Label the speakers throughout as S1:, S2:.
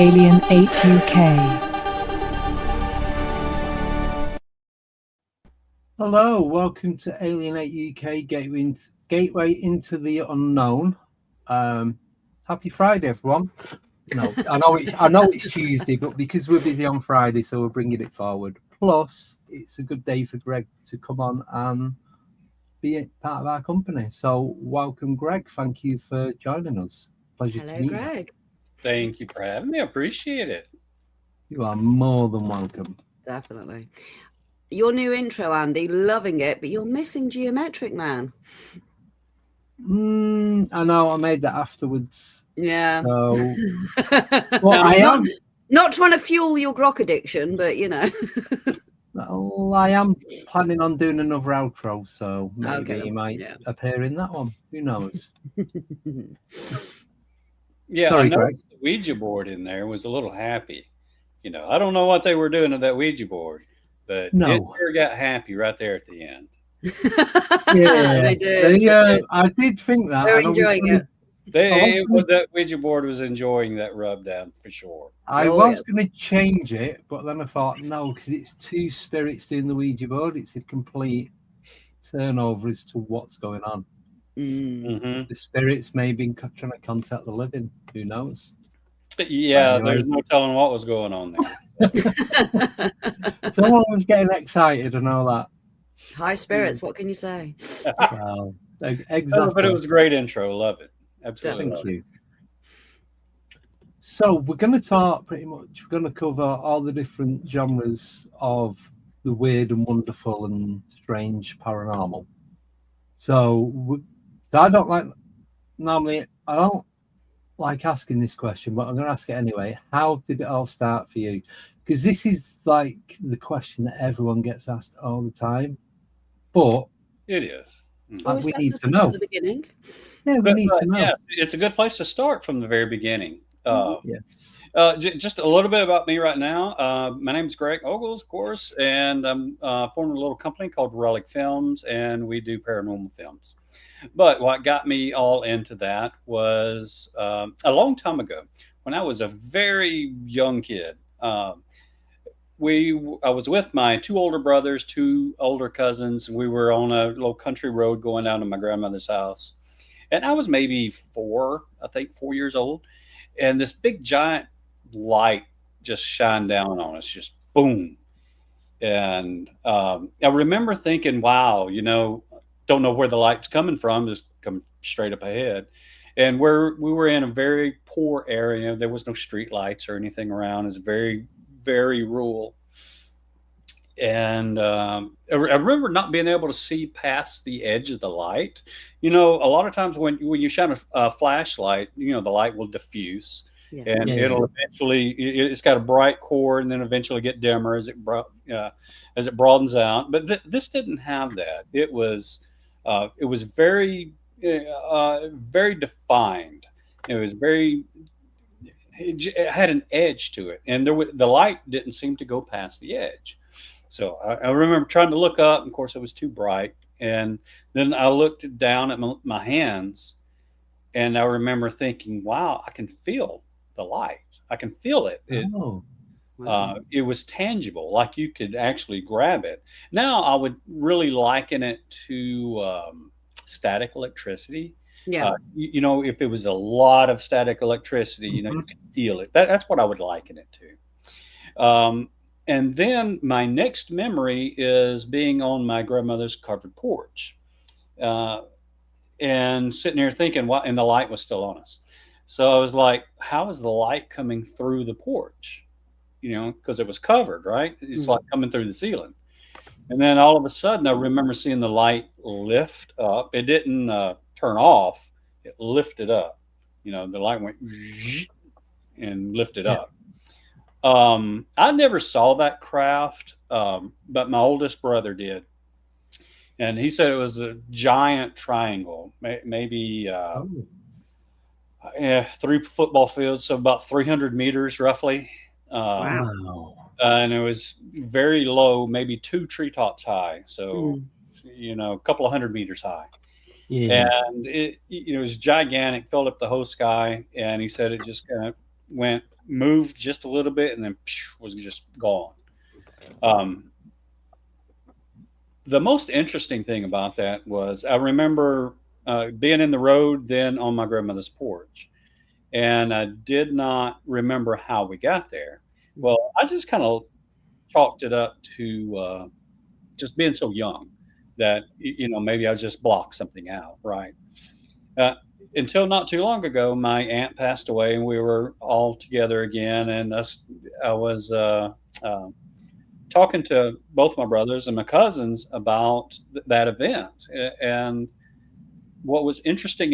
S1: Alien 8 UK.
S2: Hello, welcome to Alien 8 UK, gateway into the unknown. Happy Friday, everyone. No, I know it's Tuesday, but because we're busy on Friday, so we're bringing it forward. Plus, it's a good day for Greg to come on and be a part of our company. So, welcome, Greg. Thank you for joining us. Pleasure to meet
S3: Greg.
S2: you.
S4: Thank you for having me. I appreciate it.
S2: You are more than welcome.
S3: Definitely. Your new intro, Andy, loving it, but you're missing Geometric Man.
S2: I know, I made that afterwards.
S3: Yeah.
S2: So, well, I am
S3: not trying to fuel your grok addiction, but you know.
S2: Well, I am planning on doing another outro, so maybe
S3: Okay,
S2: he might appear in that one. Who knows?
S4: Yeah,
S2: Sorry,
S4: I know
S2: Greg.
S4: the Ouija board in there was a little happy. You know, I don't know what they were doing to that Ouija board, but it sure got happy right there at the end.
S3: Yeah, they did.
S2: I did think that.
S3: They're enjoying it.
S4: That Ouija board was enjoying that rub down for sure.
S2: I was going to change it, but then I thought, no, because it's two spirits doing the Ouija board. It's a complete turnover as to what's going on.
S4: Mm-hmm.
S2: The spirits may be trying to contact the living. Who knows?
S4: Yeah, anyway. There's no telling what was going on there.
S2: Someone was getting excited and all that.
S3: High spirits, what can you say?
S2: Well, exactly.
S4: But it was a great intro. Love it. Absolutely.
S2: Thank you. So we're going to talk pretty much, we're going to cover all the different genres of the weird and wonderful and strange paranormal. So I don't like asking this question, but I'm going to ask it anyway. How did it all start for you? Because this is like the question that everyone gets asked all the time, but
S4: it is.
S2: We need to know.
S3: The beginning.
S2: Yeah, we need to know.
S4: Yeah, it's a good place to start from the very beginning.
S2: Yes.
S4: Just a little bit about me right now. My name is Greg Ogles, of course, and I'm forming a little company called Relic Films, and we do paranormal films. But what got me all into that was a long time ago when I was a very young kid. I was with my two older brothers, two older cousins. We were on a little country road going down to my grandmother's house. And I was maybe 4 years old. And this big giant light just shined down on us, just boom. And I remember thinking, wow, don't know where the light's coming from, just come straight up ahead. And we were in a very poor area. There was no street lights or anything around. It's very, very rural. And I remember not being able to see past the edge of the light. A lot of times when you shine a flashlight, the light will diffuse. And it'll eventually, it's got a bright core and then eventually get dimmer as it broadens out. But this didn't have that. It was very, very defined. It had an edge to it, and the light didn't seem to go past the edge. So I remember trying to look up, and of course it was too bright. And then I looked down at my hands, and I remember thinking, wow, I can feel the light. I can feel it. It was tangible, like you could actually grab it. Now I would really liken it to static electricity.
S3: Yeah.
S4: If it was a lot of static electricity, you could feel it. That's what I would liken it to. And then my next memory is being on my grandmother's covered porch and sitting there thinking, and the light was still on us. So I was like, how is the light coming through the porch? Because it was covered, right? It's like coming through the ceiling. And then all of a sudden, I remember seeing the light lift up. It didn't turn off. It lifted up. The light went and lifted up. I never saw that craft, but my oldest brother did. And he said it was a giant triangle, maybe 3 football fields, so about 300 meters roughly.
S3: Wow.
S4: And it was very low, maybe 2 treetops high. So, a couple of 100 meters high. Yeah. And it was gigantic, filled up the whole sky. And he said it just kind of went moved just a little bit and then was just gone. Um, the most interesting thing about that was I remember being in the road then on my grandmother's porch, and I did not remember how we got there. Well, I just kind of chalked it up to just being so young that maybe I just blocked something out, right? Uh, until not too long ago, my aunt passed away, and we were all together again, and I was talking to both my brothers and my cousins about that event, and what was interesting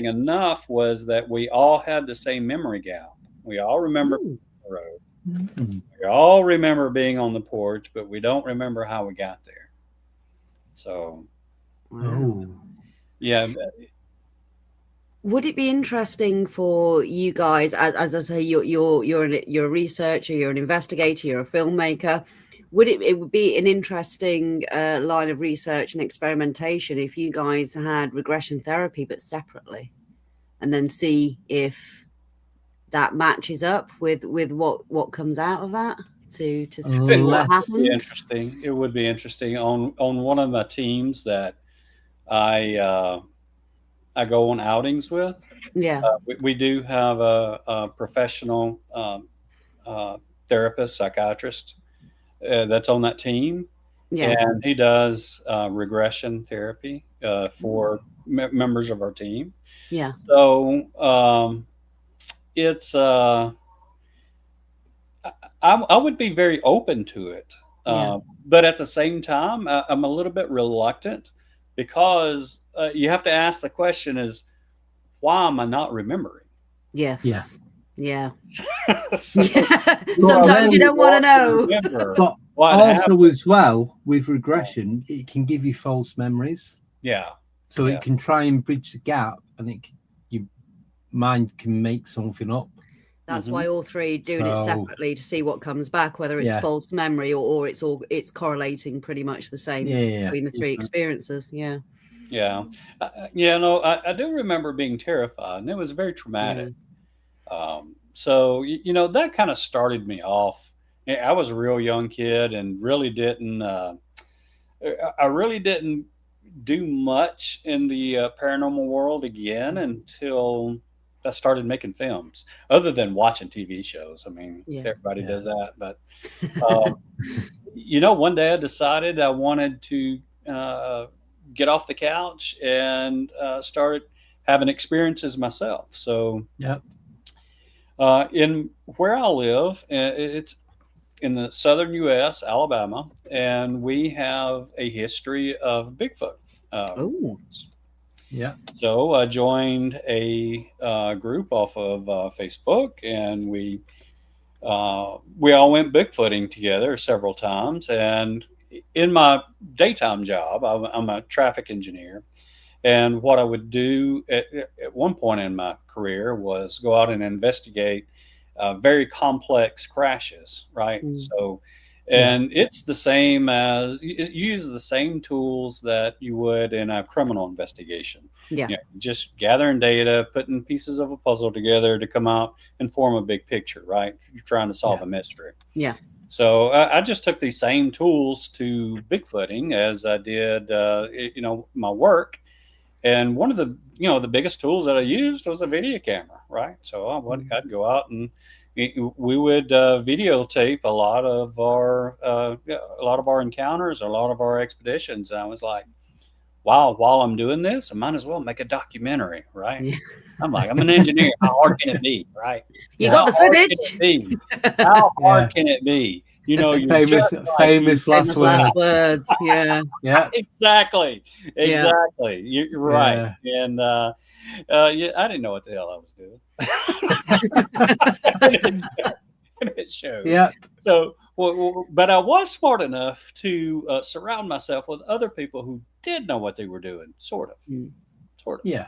S4: enough was that we all had the same memory gap. We all remember
S3: Ooh.
S4: the road.
S2: Mm.
S4: We all remember being on the porch, but we don't remember how we got there. So,
S3: Wow.
S2: Oh.
S4: yeah,
S3: Would it be interesting for you guys, as I say, you're a researcher, you're an investigator, you're a filmmaker? It would be an interesting line of research and experimentation if you guys had regression therapy but separately, and then see if that matches up with what comes out of that to see what
S2: Unless-
S4: be
S3: happens.
S4: interesting. It would be interesting on one of my teams that I go on outings with.
S3: Yeah.
S4: We do have a professional therapist, psychiatrist that's on that team,
S3: Yeah.
S4: and he does regression therapy for members of our team.
S3: Yeah.
S4: So it's I would be very open to it,
S3: Yeah.
S4: but at the same time, I'm a little bit reluctant because you have to ask the question: is why am I not remembering?
S3: Yes.
S2: Yeah.
S3: Yeah.
S4: So,
S3: Sometimes you don't want to know.
S4: remember
S2: But
S4: what
S2: also
S4: happened.
S2: as well with regression, it can give you false memories.
S4: Yeah,
S2: So
S4: Yeah.
S2: it can try and bridge the gap, and your mind can make something up.
S3: That's
S4: Mhm.
S3: why all three doing it
S2: So-
S3: separately to see what comes back, whether it's
S2: Yeah.
S3: false memory or it's correlating pretty much the same
S2: Yeah.
S3: between the three
S4: Mhm.
S3: experiences. Yeah.
S4: yeah, yeah. No, I do remember being terrified, and it was very traumatic. So that kind of started me off. I was a real young kid and really didn't. I really didn't do much in the paranormal world again until I started making films. Other than watching TV shows, I mean,
S3: Yeah.
S4: everybody
S2: Yeah.
S4: does that. But one day I decided I wanted to get off the couch and start having experiences myself. So.
S2: Yep.
S4: In where I live, it's in the southern U.S., Alabama, and we have a history of Bigfoot.
S3: Oh.
S2: Yeah.
S4: So I joined a group off of Facebook, and we all went Bigfooting together several times. And in my daytime job, I'm a traffic engineer. And what I would do at one point in my career was go out and investigate very complex crashes, right?
S3: Mm.
S4: So, and it's the same as you use the same tools that you would in a criminal investigation.
S3: Yeah.
S4: Just gathering data, putting pieces of a puzzle together to come out and form a big picture, right? You're trying to solve a mystery.
S3: Yeah.
S4: So I just took these same tools to Bigfooting as I did, my work. And one of the biggest tools that I used was a video camera, right? So I'd go out and we would videotape a lot of our encounters, a lot of our expeditions. And I was like, wow, while I'm doing this, I might as well make a documentary, right?
S3: Yeah.
S4: I'm like, I'm an engineer. How hard can it be, right?
S3: You
S4: How
S3: got the
S4: hard
S3: footage.
S4: can it be? How hard can it be? You're
S2: famous
S4: just like
S2: famous
S4: you-
S2: last
S3: Famous
S2: words.
S3: last words. Yeah.
S2: Yeah.
S4: Exactly.
S3: Yeah.
S4: You're right. And yeah, I didn't know what the hell I was doing. And it showed.
S2: Yeah.
S4: So, but I was smart enough to surround myself with other people who did know what they were doing, sort of.
S2: Yeah.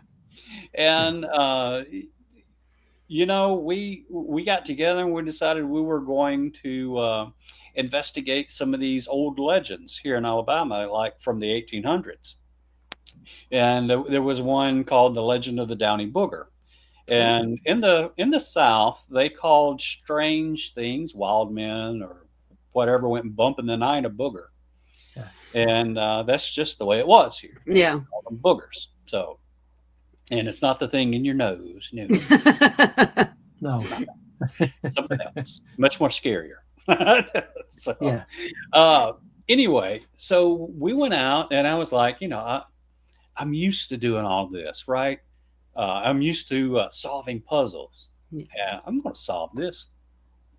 S4: And we got together and we decided we were going to investigate some of these old legends here in Alabama, like from the 1800s. And there was one called the Legend of the Downy Booger. And in the South, they called strange things, wild men or whatever went bump in the night, a booger.
S2: Yeah.
S4: And that's just the way it was here.
S3: Yeah.
S4: We call them boogers. So, and it's not the thing in your nose. No,
S2: No.
S4: something else, much more scarier. So,
S2: Yeah.
S4: Anyway, so we went out, and I was like, I'm used to doing all this, right? I'm used to solving puzzles. Yeah, I'm going to solve this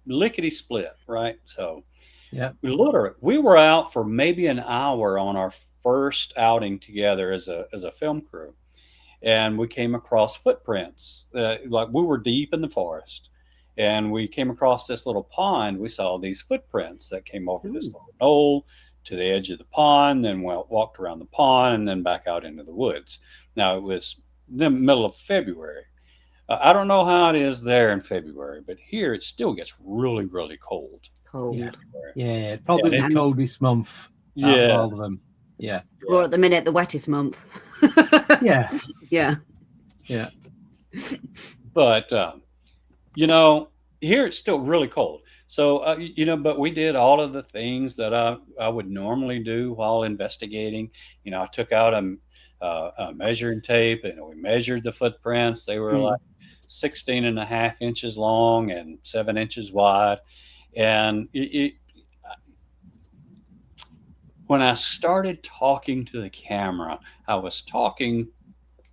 S4: lickety split, right? So,
S2: yeah,
S4: we were out for maybe an hour on our first outing together as a film crew, and we came across footprints. Like we were deep in the forest, and we came across this little pond. We saw these footprints that came over this little knoll to the edge of the pond, then walked around the pond, and then back out into the woods. Now it was the middle of February. I don't know how it is there in February, but here it still gets really, really cold.
S3: Cold.
S2: Yeah, probably the coldest month. Out of all of them. Yeah.
S3: Or at the minute, the wettest month.
S2: Yeah.
S3: Yeah.
S2: Yeah.
S4: But here it's still really cold. So but we did all of the things that I would normally do while investigating. I took out a measuring tape, and we measured the footprints. They were like 16.5 inches long and 7 inches wide. And when I started talking to the camera, I was talking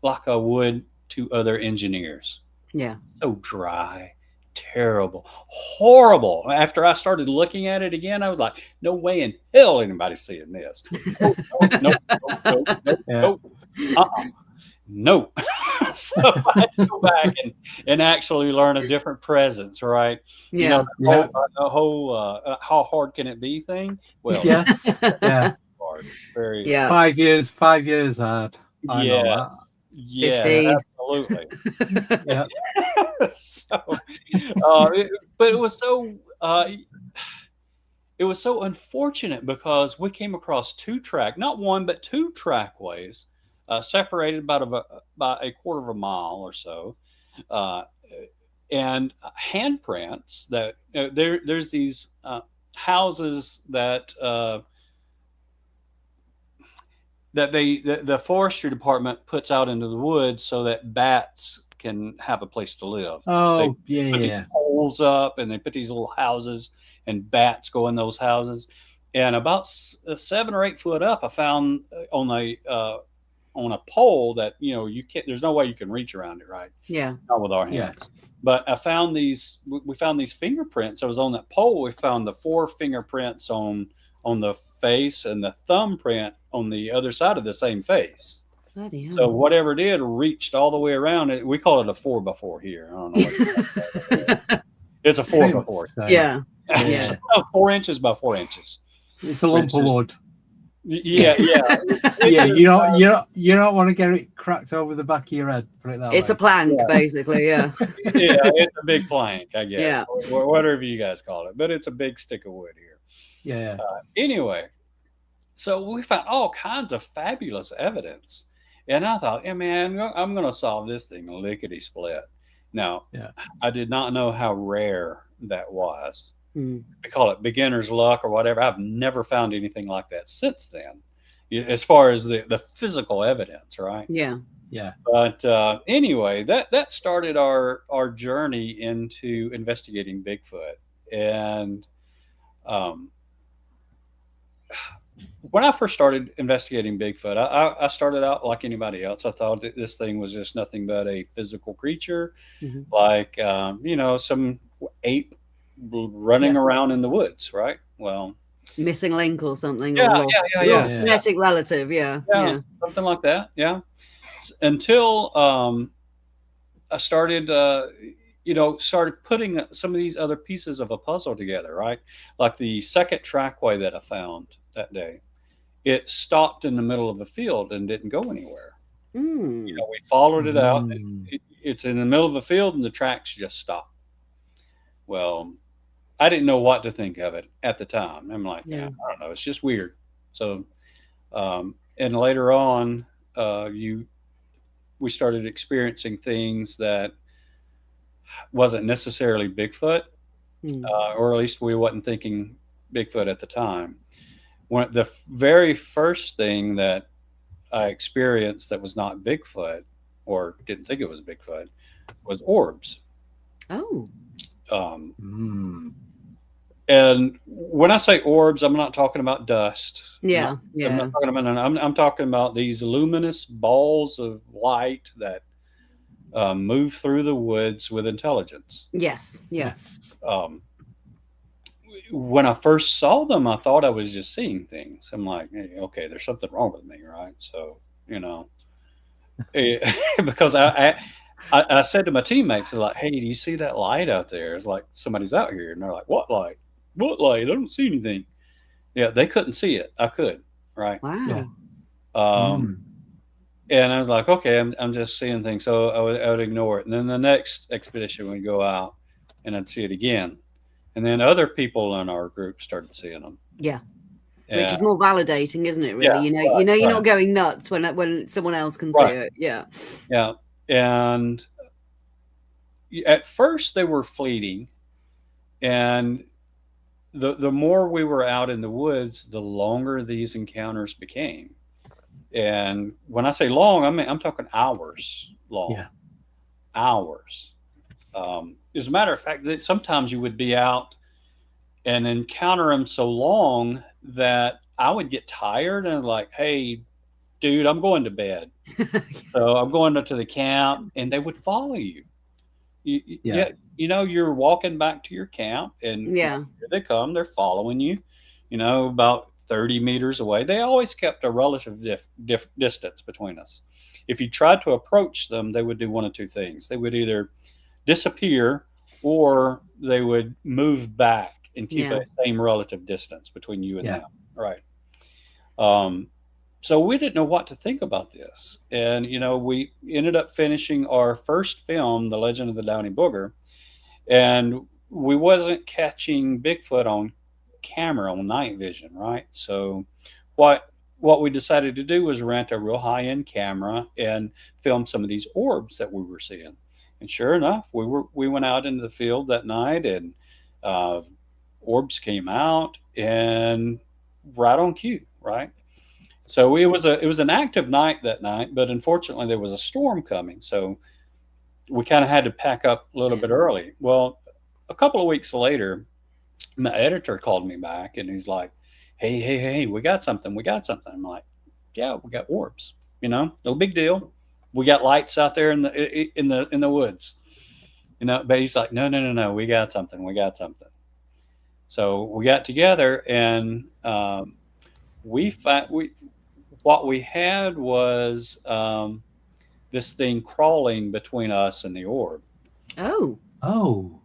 S4: like I would to other engineers.
S3: Yeah.
S4: So dry, terrible, horrible. After I started looking at it again, I was like, no way in hell anybody's seeing this. No. So I had to go back and actually learn a different presence, right?
S3: Yeah.
S4: The whole how hard can it be thing? Well,
S2: yeah.
S4: Hard. Very
S2: 5 years hard. I know that.
S4: Yeah,
S3: 15.
S4: absolutely.
S2: Yeah.
S4: So, but it was so unfortunate because we came across not one, but two trackways, separated by a quarter of a mile or so, and handprints that there's these houses that the forestry department puts out into the woods so that bats can have a place to live.
S2: Oh,
S4: they put these poles up, and they put these little houses, and bats go in those houses. And about 7 or 8 foot up, I found on a pole that you can't. There's no way you can reach around it, right?
S3: Yeah.
S4: Not with our hands. Yeah. But I found these. We found these fingerprints. I was on that pole. We found the 4 fingerprints on the face and the thumbprint on the other side of the same face.
S3: Bloody hell.
S4: So whatever it did reached all the way around it. We call it a 4x4 here. I don't know. It's a 4x4.
S2: So.
S3: Yeah.
S4: Yeah. 4 inches by 4 inches.
S2: It's a lump of wood.
S4: Yeah.
S2: Yeah. You don't want to get it cracked over the back of your head. Put it that way.
S3: It's a plank, basically. Yeah.
S4: Yeah, it's a big plank, I guess.
S3: Yeah.
S4: Or whatever you guys call it, but it's a big stick of wood here.
S2: Yeah.
S4: Anyway, so we found all kinds of fabulous evidence, and I thought, yeah, man, I'm going to solve this thing lickety split. Now, I did not know how rare that was. We call it beginner's luck or whatever. I've never found anything like that since then, as far as the physical evidence, right?
S3: Yeah.
S2: Yeah.
S4: But anyway, that started our journey into investigating Bigfoot. And when I first started investigating Bigfoot, I started out like anybody else. I thought that this thing was just nothing but a physical creature, like some ape running around in the woods, right? Well,
S3: missing link or something.
S4: Yeah.
S3: Genetic relative. Yeah.
S4: Something like that. Yeah. Until I started, started putting some of these other pieces of a puzzle together, right? Like the second trackway that I found that day, it stopped in the middle of a field and didn't go anywhere. We followed it out. It's in the middle of a field, and the tracks just stopped. Well, I didn't know what to think of it at the time. I'm like, I don't know, it's just weird. So, and later on, we started experiencing things that wasn't necessarily Bigfoot,
S3: Hmm.
S4: or at least we wasn't thinking Bigfoot at the time. The very first thing that I experienced that was not Bigfoot, or didn't think it was Bigfoot, was orbs.
S3: Oh,
S4: Um,
S2: Mm.
S4: and when I say orbs, I'm not talking about dust.
S3: yeah,
S4: I'm
S3: yeah.
S4: not talking about. I'm talking about these luminous balls of light that move through the woods with intelligence.
S3: Yes, yeah.
S2: Yes.
S4: Um, when I first saw them, I thought I was just seeing things. I'm like, hey, okay, there's something wrong with me, right? So, because I said to my teammates, they're like, hey, do you see that light out there? It's like somebody's out here. And they're like, what light? What light? I don't see anything. Yeah, they couldn't see it. I could, right?
S3: Wow.
S2: Yeah.
S4: Um, And I was like, okay, I'm just seeing things. So I would ignore it. And then the next expedition would go out and I'd see it again. And then other people in our group started seeing them.
S3: Yeah.
S4: And,
S3: Which is more validating, isn't it? Really,
S4: Yeah,
S3: you're
S4: right.
S3: not going nuts when someone else can see
S4: Right.
S3: it. Yeah.
S4: Yeah. And at first they were fleeting. And the more we were out in the woods, the longer these encounters became. And when I say long, I'm talking hours long.
S2: Yeah.
S4: Hours. As a matter of fact, that sometimes you would be out and encounter them so long that I would get tired and like, hey, dude, I'm going to bed. So I'm going to the camp, and they would follow you.
S2: Yeah.
S4: You're walking back to your camp, and
S3: Yeah.
S4: here they come. They're following you. About 30 meters away. They always kept a relative distance between us. If you tried to approach them, they would do one of two things. They would either disappear or they would move back and keep
S3: Yeah.
S4: a same relative distance between you and
S2: Yeah.
S4: them. Right. So we didn't know what to think about this. And, we ended up finishing our first film, The Legend of the Downy Booger, and we wasn't catching Bigfoot on camera on night vision, right? So what we decided to do was rent a real high-end camera and film some of these orbs that we were seeing. And sure enough, we went out into the field that night, and orbs came out, and right on cue, right? So it was an active night that night, but unfortunately there was a storm coming, so we kind of had to pack up a little bit early. Well, a couple of weeks later, my editor called me back, and he's like, hey, we got something. I'm like, yeah, we got orbs. No big deal. We got lights out there in the woods. But he's like, no, we got something. So we got together, and what we had was this thing crawling between us and the orb.
S2: Oh.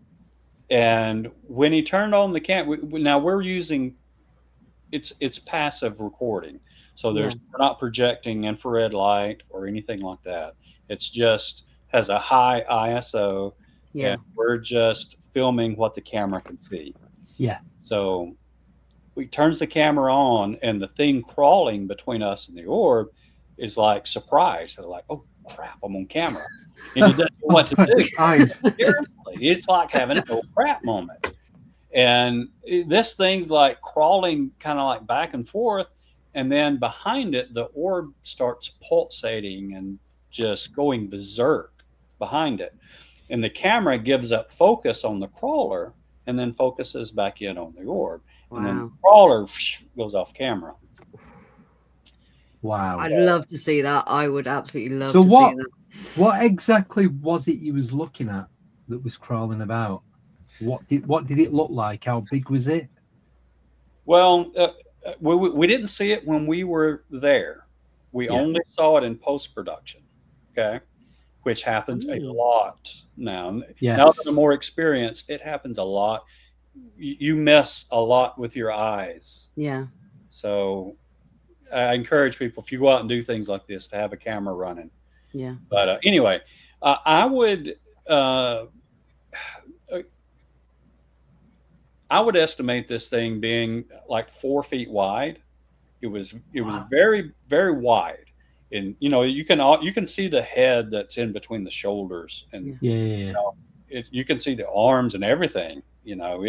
S4: And when he turned on the camera, now we're using it's passive recording, so we're not projecting infrared light or anything like that. It's just has a high ISO, and we're just filming what the camera can see.
S2: Yeah.
S4: So he turns the camera on, and the thing crawling between us and the orb is like surprised. They're like, "Oh crap, I'm on camera," and he doesn't know what to do. Seriously, it's like having a oh crap moment. And this thing's like crawling kind of like back and forth. And then behind it, the orb starts pulsating and just going berserk behind it. And the camera gives up focus on the crawler and then focuses back in on the orb.
S3: Wow.
S4: And then the crawler goes off camera.
S2: Wow.
S3: I'd love to see that. I would absolutely love
S2: to see
S3: that.
S2: What exactly was it you was looking at that was crawling about? What did it look like? How big was it?
S4: Well, we didn't see it when we were there. We only saw it in post-production, okay, which happens a lot now.
S2: Yes.
S4: Now that I'm more experienced, it happens a lot. You miss a lot with your eyes.
S3: Yeah.
S4: So I encourage people, if you go out and do things like this, to have a camera running.
S3: Yeah.
S4: But anyway, I would estimate this thing being like 4 feet wide. It was very, very wide, and you can see the head that's in between the shoulders, and you can see the arms and everything. You know,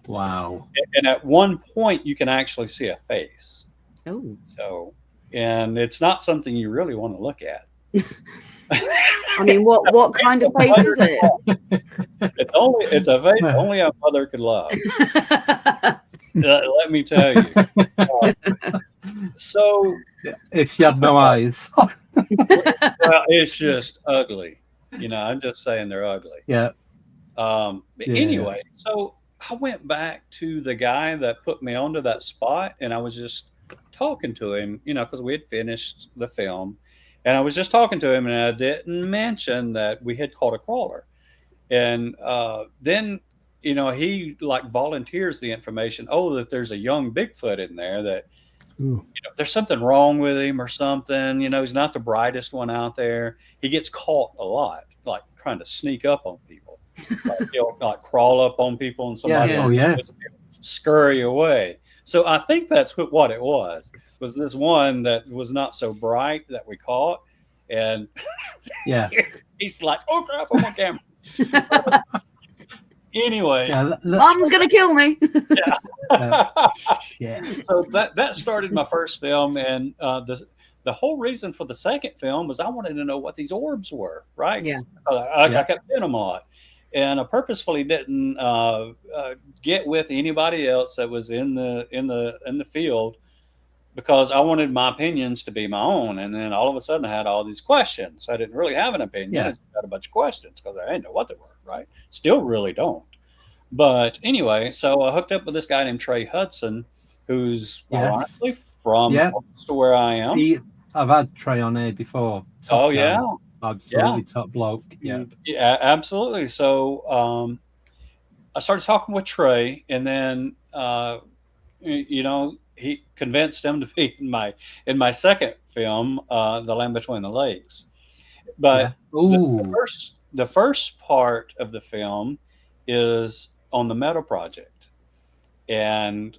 S2: Wow.
S4: and at one point you can actually see a face.
S3: Oh,
S4: So, and it's not something you really want to look at.
S3: I mean, what kind of face is it?
S4: It's a face only a mother could love. Let me tell you. So,
S2: if she had no eyes.
S4: well, it's just ugly. You know, I'm just saying they're ugly.
S2: Yeah.
S4: But
S2: Yeah.
S4: anyway, so I went back to the guy that put me onto that spot, and I was just talking to him, you know, because we had finished the film, and I was just talking to him, and I didn't mention that we had caught a crawler, and then, you know, he like volunteers the information. Oh, that there's a young Bigfoot in there that, you know, there's something wrong with him or something. You know, he's not the brightest one out there. He gets caught a lot, like trying to sneak up on people. Like he'll like crawl up on people and somebody
S2: Oh, yeah.
S4: scurry away. So I think that's what it was this one that was not so bright that we caught. And
S2: Yeah.
S4: he's like, oh crap, I'm on camera. Anyway,
S3: Mom's gonna kill me.
S2: Yeah.
S4: So that started my first film, and the whole reason for the second film was I wanted to know what these orbs were, right?
S3: Yeah.
S4: I kept seeing them a lot, and I purposefully didn't get with anybody else that was in the field, because I wanted my opinions to be my own. And then all of a sudden I had all these questions. I didn't really have an opinion.
S2: Yeah.
S4: I just had a bunch of questions because I didn't know what they were, right? Still really don't. But anyway, so I hooked up with this guy named Trey Hudson, who's ironically from close to where I am.
S2: I've had Trey on here before.
S4: Oh, yeah.
S2: Absolutely top bloke. Yeah.
S4: Yeah, absolutely. So I started talking with Trey, and then, you know, he convinced him to be in my second film, The Land Between the Lakes. But the first part of the film is on the Meadow Project, and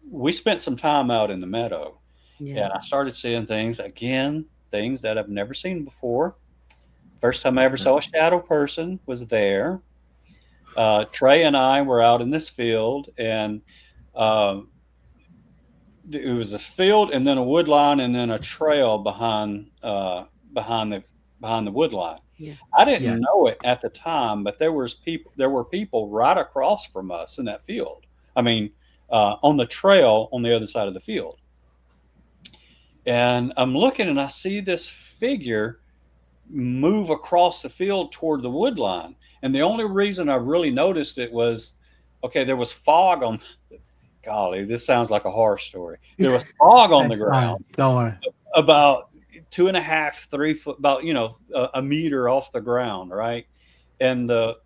S4: we spent some time out in the meadow, and I started seeing things that I've never seen before. First time I ever saw a shadow person was there. Trey and I were out in this field, and it was this field and then a wood line and then a trail behind the wood line. Yeah. I didn't know it at the time, but there were people right across from us in that field. I mean, on the trail on the other side of the field. And I'm looking and I see this figure move across the field toward the wood line. And the only reason I really noticed it was, okay, there was fog on. Golly, this sounds like a horror story. There was fog on the ground, about 2.5, 3 foot, about, you know, a meter off the ground, right? And the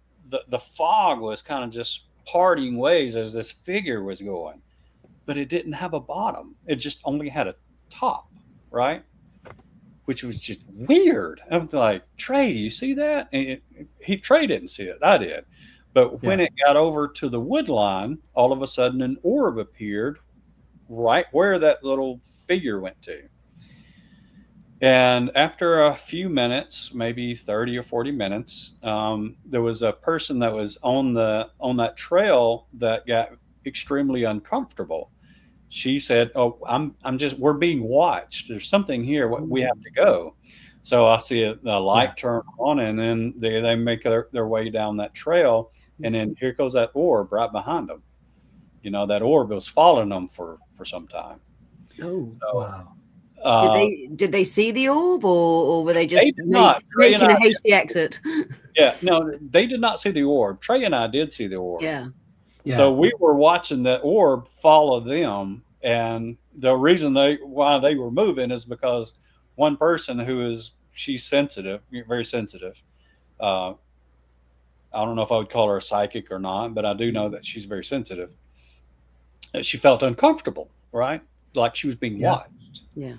S4: fog was kind of just parting ways as this figure was going, but it didn't have a bottom. It just only had a top, right? Which was just weird. I'm like, Trey, do you see that? And Trey didn't see it. I did. But when it got over to the wood line, all of a sudden an orb appeared right where that little figure went to. And after a few minutes, maybe 30 or 40 minutes, there was a person that was on that trail that got extremely uncomfortable. She said, "Oh, we're being watched. There's something here. We have to go." So I see the light turn on, and then they make their way down that trail. And then here goes that orb right behind them. You know, that orb was following them for some time.
S3: Oh,
S2: so,
S3: wow. Did they see the orb, or were they just making a hasty exit?
S4: Yeah, no, they did not see the orb. Trey and I did see the orb.
S3: Yeah.
S4: So we were watching that orb follow them. And the reason why they were moving is because one person she's sensitive, very sensitive. I don't know if I would call her a psychic or not, but I do know that she's very sensitive. She felt uncomfortable, right? Like she was being watched.
S3: Yeah.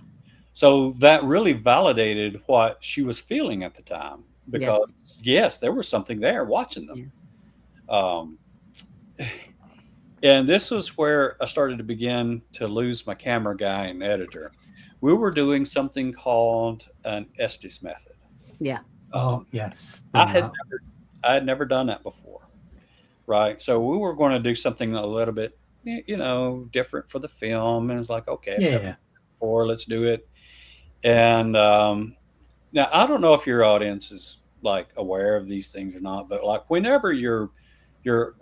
S4: So that really validated what she was feeling at the time, because yes, there was something there watching them. Yeah. And this was where I started to begin to lose my camera guy and editor. We were doing something called an Estes method.
S3: Yeah.
S2: Oh, yes.
S4: I I had never done that before, right? So we were going to do something a little bit, different for the film, and it's like, okay,
S2: Yeah.
S4: or let's do it. And now I don't know if your audience is like aware of these things or not, but like whenever you're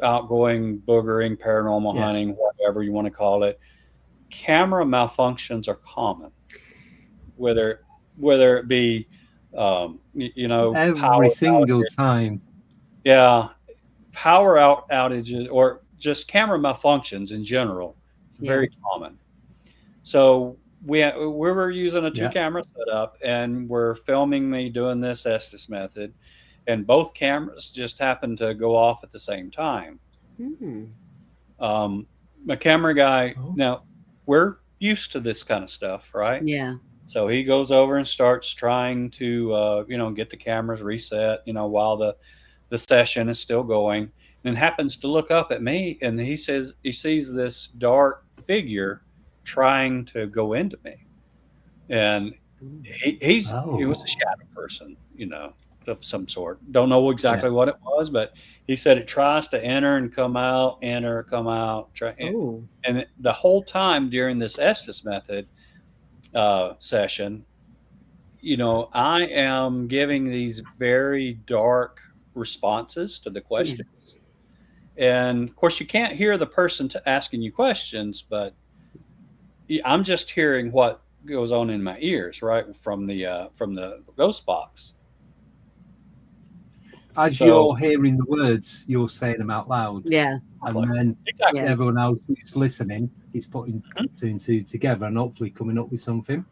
S4: outgoing, boogering, paranormal hunting, whatever you want to call it, camera malfunctions are common. Whether it be
S2: Every single time.
S4: Yeah, power outages or just camera malfunctions in general is very common. So we were using a 2-camera setup, and we're filming me doing this Estes method, and both cameras just happened to go off at the same time. My camera guy, now we're used to this kind of stuff, right?
S3: Yeah.
S4: So he goes over and starts trying to get the cameras reset, while the session is still going, and happens to look up at me, and he says he sees this dark figure trying to go into me, and he was a shadow person, of some sort. Don't know exactly what it was, but he said it tries to enter and come out, enter, come out, and the whole time during this Estes method session, I am giving these very dark responses to the questions. And of course, you can't hear the person asking you questions, but I'm just hearing what goes on in my ears, right, from the ghost box.
S2: As you're hearing the words, you're saying them out loud.
S3: Yeah.
S2: And then everyone else who's listening is putting 2 and 2 together and hopefully coming up with something.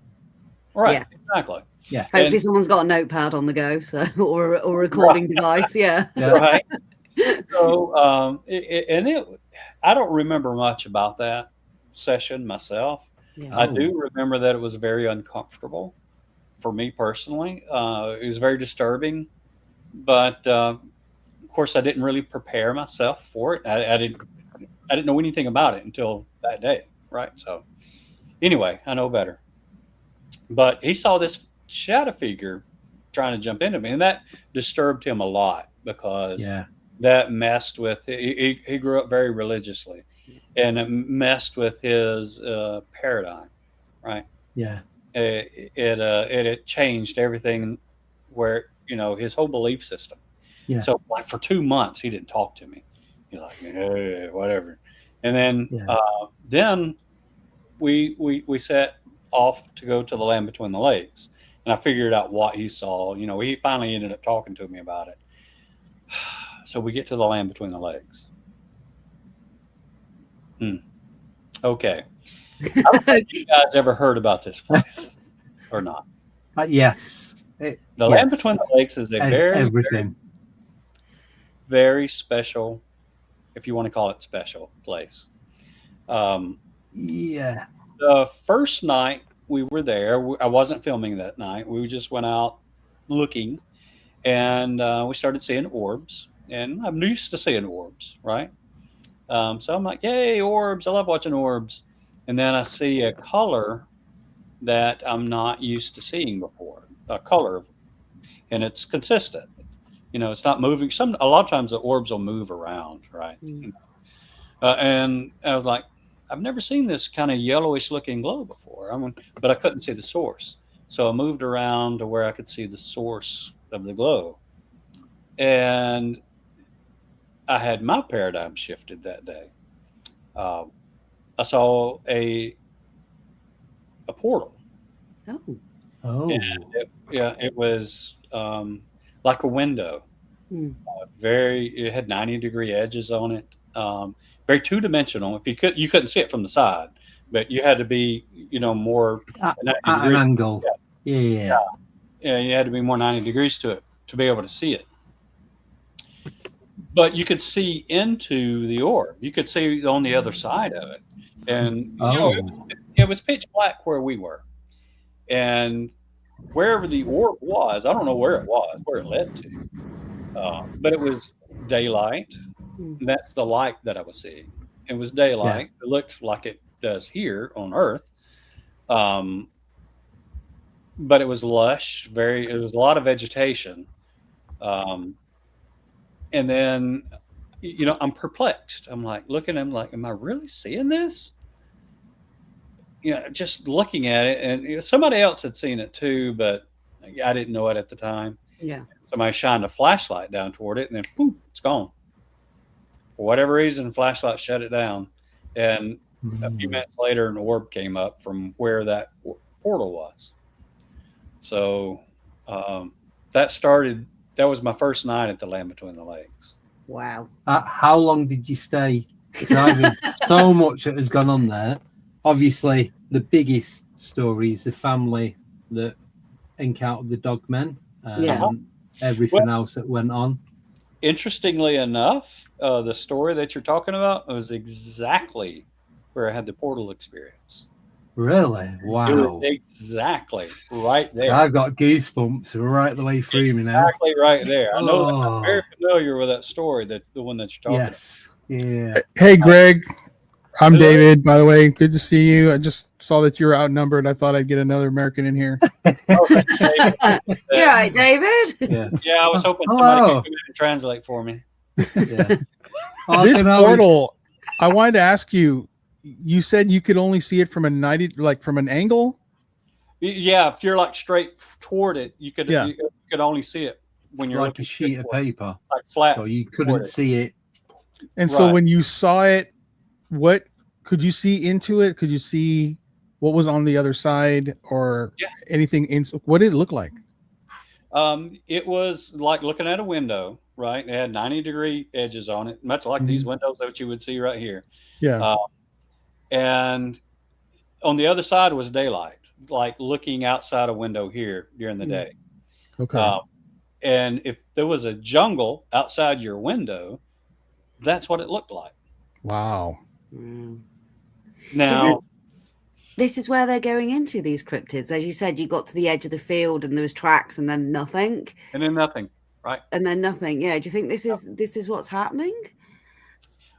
S4: Right. Exactly.
S2: Yeah.
S3: Hopefully someone's got a notepad on the go, so or a recording device. Yeah.
S4: Right. So I don't remember much about that session myself. I do remember that it was very uncomfortable for me personally. It was very disturbing, but of course I didn't really prepare myself for it. I didn't know anything about it until that day, right? So anyway, I know better. But he saw this shadow figure trying to jump into me, and that disturbed him a lot because that messed with he grew up very religiously, and it messed with his paradigm, right? It changed everything, where his whole belief system. So like for 2 months he didn't talk to me. He's like, hey, whatever. And then we set off to go to the land between the lakes, and I figured out what he saw. He finally ended up talking to me about it. So we get to the land between the lakes. Okay. I don't think you guys ever heard about this place or not.
S2: Yes.
S4: The land between the lakes is a very, very special, if you want to call it special, place. The first night we were there, I wasn't filming that night. We just went out looking, and we started seeing orbs. And I'm used to seeing orbs, right? So I'm like, yay, orbs. I love watching orbs. And then I see a color that I'm not used to seeing before, a color, and it's consistent. It's not moving. A lot of times the orbs will move around, right? And I was like, I've never seen this kind of yellowish looking glow before. But I couldn't see the source. So I moved around to where I could see the source of the glow. And I had my paradigm shifted that day. I saw a portal. And it was like a window. It had 90-degree edges on it. Very 2-dimensional. If you couldn't see it from the side, but you had to be, more
S2: at an angle. Yeah.
S4: You had to be more 90 degrees to it to be able to see it. But you could see into the orb. You could see on the other side of it, and it was pitch black where we were, and wherever the orb was, I don't know where it led to, but it was daylight. And that's the light that I was seeing. It was daylight. It looked like it does here on Earth, but it was lush. It was a lot of vegetation, and then, I'm perplexed. I'm like looking, I'm like, am I really seeing this? Just looking at it, and somebody else had seen it too, but I didn't know it at the time.
S3: Yeah.
S4: Somebody shined a flashlight down toward it, and then boom, it's gone. For whatever reason, the flashlight shut it down, and a few minutes later, an orb came up from where that portal was. So that was my first night at the Land Between the Lakes.
S3: Wow.
S2: How long did you stay? Because I've heard so much that has gone on there. Obviously, the biggest story is the family that encountered the dogmen and everything else that went on.
S4: Interestingly enough, the story that you're talking about was exactly where I had the portal experience.
S2: Really? Wow.
S4: It was exactly right there.
S2: So I've got goosebumps right the way through me now.
S4: Exactly right there. I know that I'm very familiar with that story, the one that you're talking about.
S2: Yes. Yeah.
S1: Hey, Greg. I'm David, by the way. Good to see you. I just saw that you were outnumbered. I thought I'd get another American in here.
S3: You're right, David.
S2: Yes.
S4: Yeah, I was hoping somebody could come in and translate for me.
S2: Yeah.
S1: This portal, I wanted to ask you, you said you could only see it from a 90, like from an angle?
S4: Yeah, if you're like straight toward it, you could only see it when you're
S2: like a sheet of paper,
S4: like flat,
S2: so you couldn't see it.
S1: And so when you saw it, what could you see into it? Could you see what was on the other side or anything? What did it look like?
S4: It was like looking at a window, right? It had 90-degree edges on it, much like these windows that you would see right here.
S1: Yeah.
S4: And on the other side was daylight, like looking outside a window here during the day.
S1: Okay.
S4: And if there was a jungle outside your window, that's what it looked like.
S1: Wow.
S4: Now,
S3: this is where they're going into, these cryptids. As you said, you got to the edge of the field and there was tracks and then nothing.
S4: And then nothing, right?
S3: And then nothing. Yeah. Do you think this is what's happening?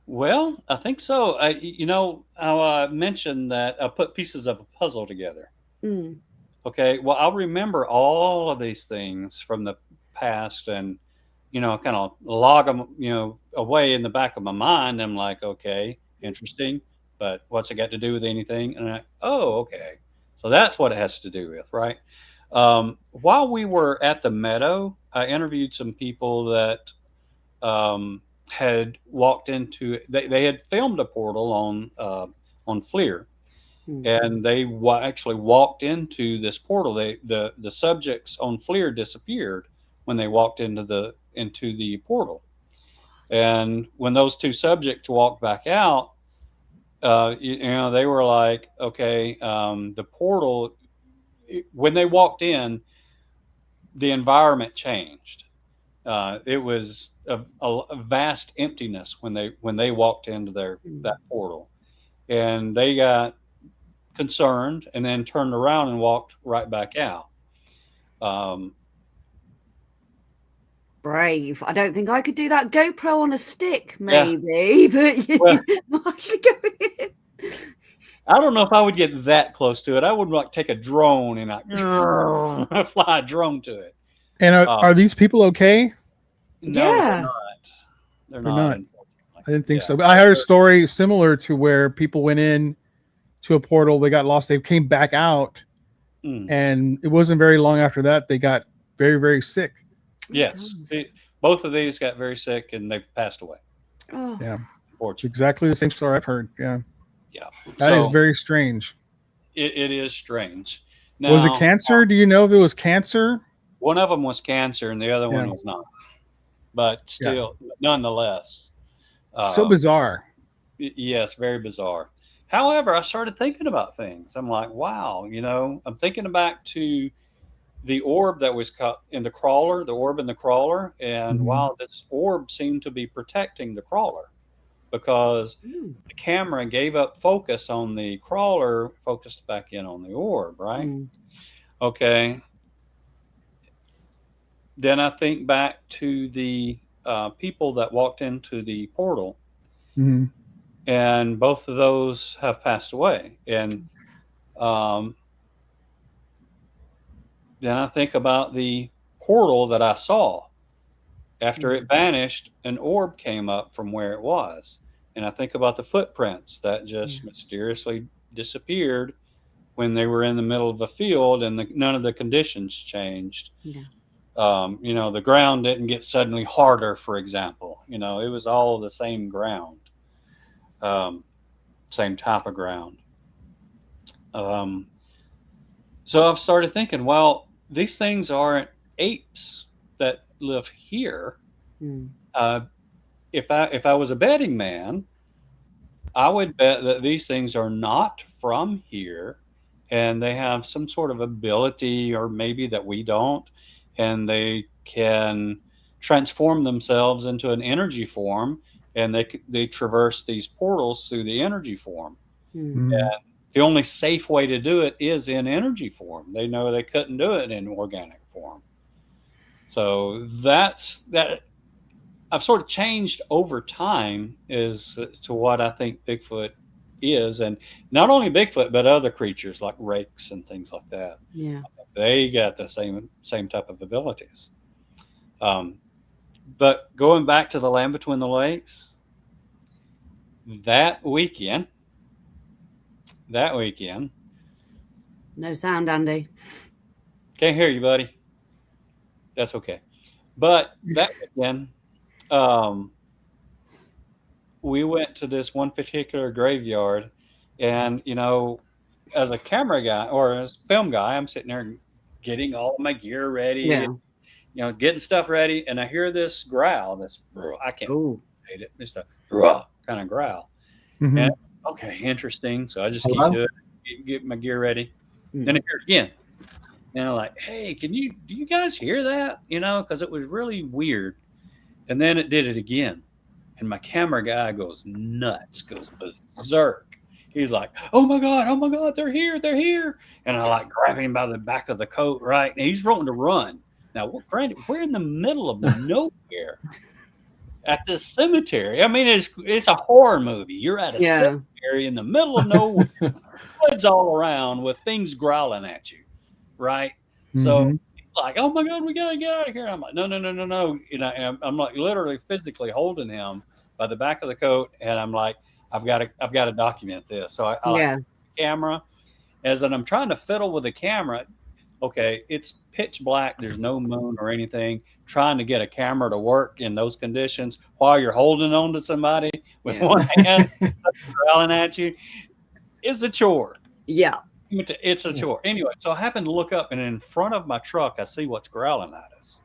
S4: Well, I think so. I mentioned that I put pieces of a puzzle together. Okay. Well, I'll remember all of these things from the past and, kind of log them, away in the back of my mind. I'm like, okay, interesting, but what's it got to do with anything? And okay. So that's what it has to do with, right? While we were at the meadow, I interviewed some people that had walked into they had filmed a portal on FLIR, and they actually walked into this portal. The subjects on FLIR disappeared when they walked into the portal, and when those two subjects walked back out, they were like, okay, the portal, when they walked in, the environment changed. It was a vast emptiness when they walked into that portal, and they got concerned and then turned around and walked right back out.
S3: Brave. I don't think I could do that. GoPro on a stick, maybe, but actually going in.
S4: I don't know if I would get that close to it. I would like take a drone and fly a drone to it.
S1: And are these people okay?
S4: No, they're not.
S1: I didn't think so. But I heard a story similar to where people went in to a portal, they got lost, they came back out, and it wasn't very long after that they got very, very sick.
S4: Yes, both of these got very sick and they've passed away.
S1: Yeah, exactly the same story I've heard. Yeah, that is very strange.
S4: It is strange. Now,
S1: was it cancer? Do you know if it was cancer?
S4: One of them was cancer and the other one was not. But still, nonetheless,
S1: so bizarre.
S4: Yes, very bizarre. However, I started thinking about things. I'm like, wow, I'm thinking back to the orb that was caught in the crawler, and wow, this orb seemed to be protecting the crawler because the camera gave up focus on the crawler, focused back in on the orb, right? Okay. Then I think back to the people that walked into the portal, and both of those have passed away. And then I think about the portal that I saw, After it vanished, an orb came up from where it was. And I think about the footprints that just mysteriously disappeared when they were in the middle of a field and none of the conditions changed.
S3: Yeah.
S4: The ground didn't get suddenly harder, for example. It was all the same ground, same type of ground. So I've started thinking, well, these things aren't apes that live here. If I was a betting man, I would bet that these things are not from here, and they have some sort of ability, or maybe that we don't, and they can transform themselves into an energy form, and they traverse these portals through the energy form. And the only safe way to do it is in energy form. They know they couldn't do it in organic form. So that's that. I've sort of changed over time as to what I think Bigfoot is, and not only Bigfoot, but other creatures like rakes and things like that.
S3: Yeah,
S4: they got the same type of abilities. But going back to the Land Between the Lakes, that weekend.
S3: no sound, Andy.
S4: Can't hear you, buddy. That's okay. But that weekend, we went to this one particular graveyard, and as a camera guy or as a film guy, I'm sitting there getting all of my gear ready, getting stuff ready, and I hear this growl. I can't hate it. It's a kind of growl. And okay, interesting. So I just keep doing it, get my gear ready. Then I hear it again. And I'm like, hey, do you guys hear that? Because it was really weird. And then it did it again. And my camera guy goes nuts, goes berserk. He's like, oh my God, they're here. And I grab him by the back of the coat, right? And he's wanting to run. Now, granted, we're in the middle of nowhere at this cemetery. I mean, it's a horror movie. You're at a cemetery in the middle of nowhere, woods all around with things growling at you, right? So he's like, oh my God, we gotta get out of here. I'm like, no. I'm like literally physically holding him by the back of the coat, and I'm like, I've got to document this. So I the camera, as I'm trying to fiddle with the camera. Okay, it's pitch black. There's no moon or anything. Trying to get a camera to work in those conditions while you're holding on to somebody with one hand growling at you is a chore.
S3: Yeah.
S4: It's a chore. Anyway, so I happen to look up, and in front of my truck, I see what's growling at us.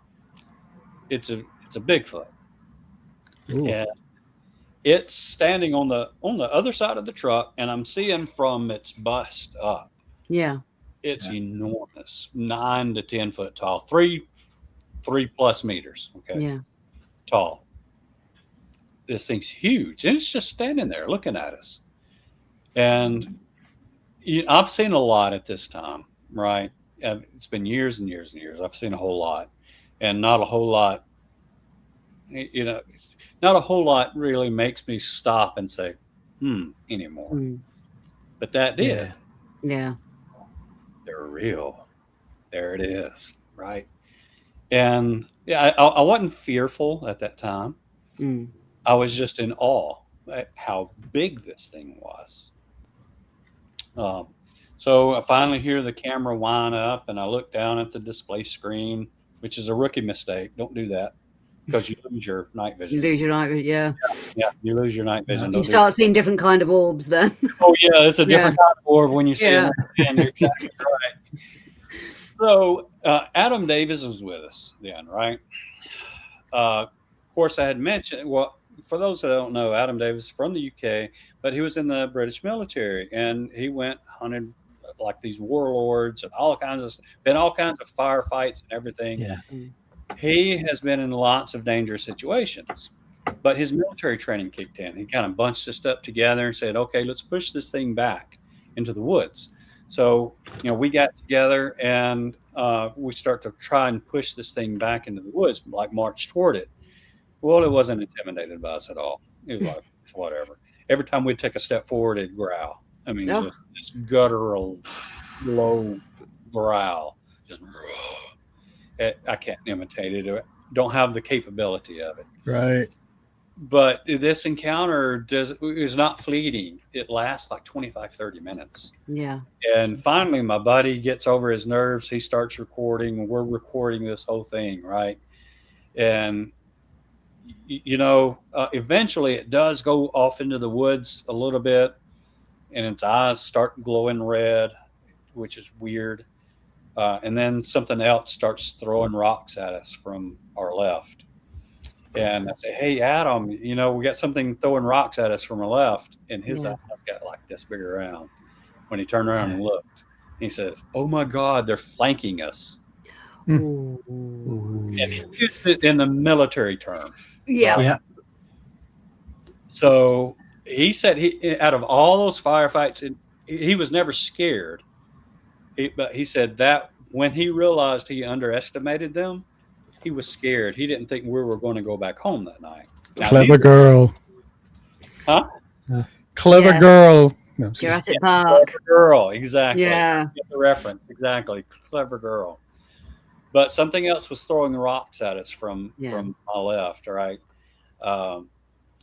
S4: It's a Bigfoot. And it's standing on the other side of the truck, and I'm seeing from its bust up.
S3: Yeah.
S4: It's enormous, 9 to 10 foot tall, 3+ meters. Okay.
S3: Yeah.
S4: Tall. This thing's huge. And it's just standing there looking at us. And I've seen a lot at this time, right? It's been years and years and years. I've seen a whole lot, and not a whole lot, not a whole lot really makes me stop and say, anymore. But that did.
S3: Yeah.
S4: They're real. There it is, right? And I wasn't fearful at that time. I was just in awe at how big this thing was. So I finally hear the camera wind up, and I look down at the display screen, which is a rookie mistake. Don't do that, because you lose your night vision.
S3: You lose your night vision,
S4: yeah, you lose your night vision.
S3: You start seeing different kind of orbs then.
S4: Oh yeah, it's a different kind of orb when you see it. And you're exactly right. So Adam Davis was with us then, right? Of course, I had mentioned, well, for those that don't know, Adam Davis is from the UK, but he was in the British military, and he went hunted like these warlords and all kinds of firefights and everything.
S2: Yeah.
S4: He has been in lots of dangerous situations, but his military training kicked in. He kind of bunched his stuff together and said, okay, let's push this thing back into the woods. So, we got together, and we start to try and push this thing back into the woods, like march toward it. Well, it wasn't intimidated by us at all. It was like, whatever. Every time we'd take a step forward, it'd growl. I mean, just guttural, low growl. Just, I can't imitate it. don't have the capability of it.
S1: Right.
S4: But this encounter is not fleeting. It lasts like 25, 30 minutes.
S3: Yeah.
S4: And finally, my buddy gets over his nerves. He starts recording, and we're recording this whole thing, right? And, eventually it does go off into the woods a little bit, and its eyes start glowing red, which is weird. And then something else starts throwing rocks at us from our left. And I say, hey, Adam, we got something throwing rocks at us from our left. And his eyes got like this big around when he turned around and looked. He says, oh, my God, they're flanking us.
S3: Ooh.
S4: And he used it in the military term.
S3: Yeah.
S2: Yeah.
S4: So he said out of all those firefights, he was never scared. But he said that when he realized he underestimated them, he was scared. He didn't think we were going to go back home that night.
S1: Clever girl.
S4: Huh?
S1: Clever
S3: Yeah.
S1: girl. No,
S3: Jurassic Park.
S4: Clever girl, exactly.
S3: Yeah.
S4: Get the reference, exactly. Clever girl. But something else was throwing rocks at us from my left, right?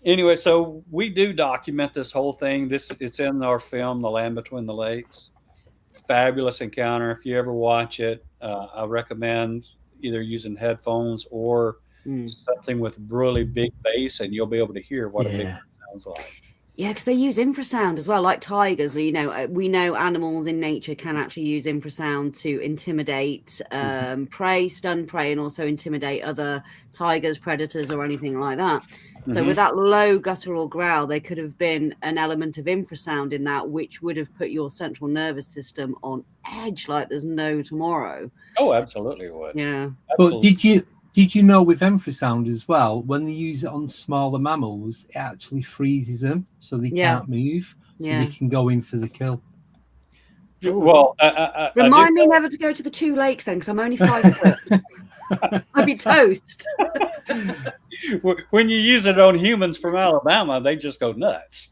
S4: Anyway, so we do document this whole thing. It's in our film, The Land Between the Lakes. Fabulous encounter. If you ever watch it, I recommend either using headphones or something with really big bass, and you'll be able to hear what a big one sounds like.
S3: Yeah, because they use infrasound as well, like tigers. We know animals in nature can actually use infrasound to intimidate prey, stun prey, and also intimidate other tigers, predators, or anything like that. So with that low guttural growl, there could have been an element of infrasound in that, which would have put your central nervous system on edge like there's no tomorrow.
S4: Oh, absolutely would.
S3: Yeah.
S4: Absolutely.
S2: But did you know with infrasound as well, when they use it on smaller mammals, it actually freezes them so they can't move, so they can go in for the kill.
S3: Ooh.
S4: Well,
S3: remind me never to go to the 2 lakes then, because I'm only 5 foot. I'd be toast.
S4: When you use it on humans from Alabama, they just go nuts.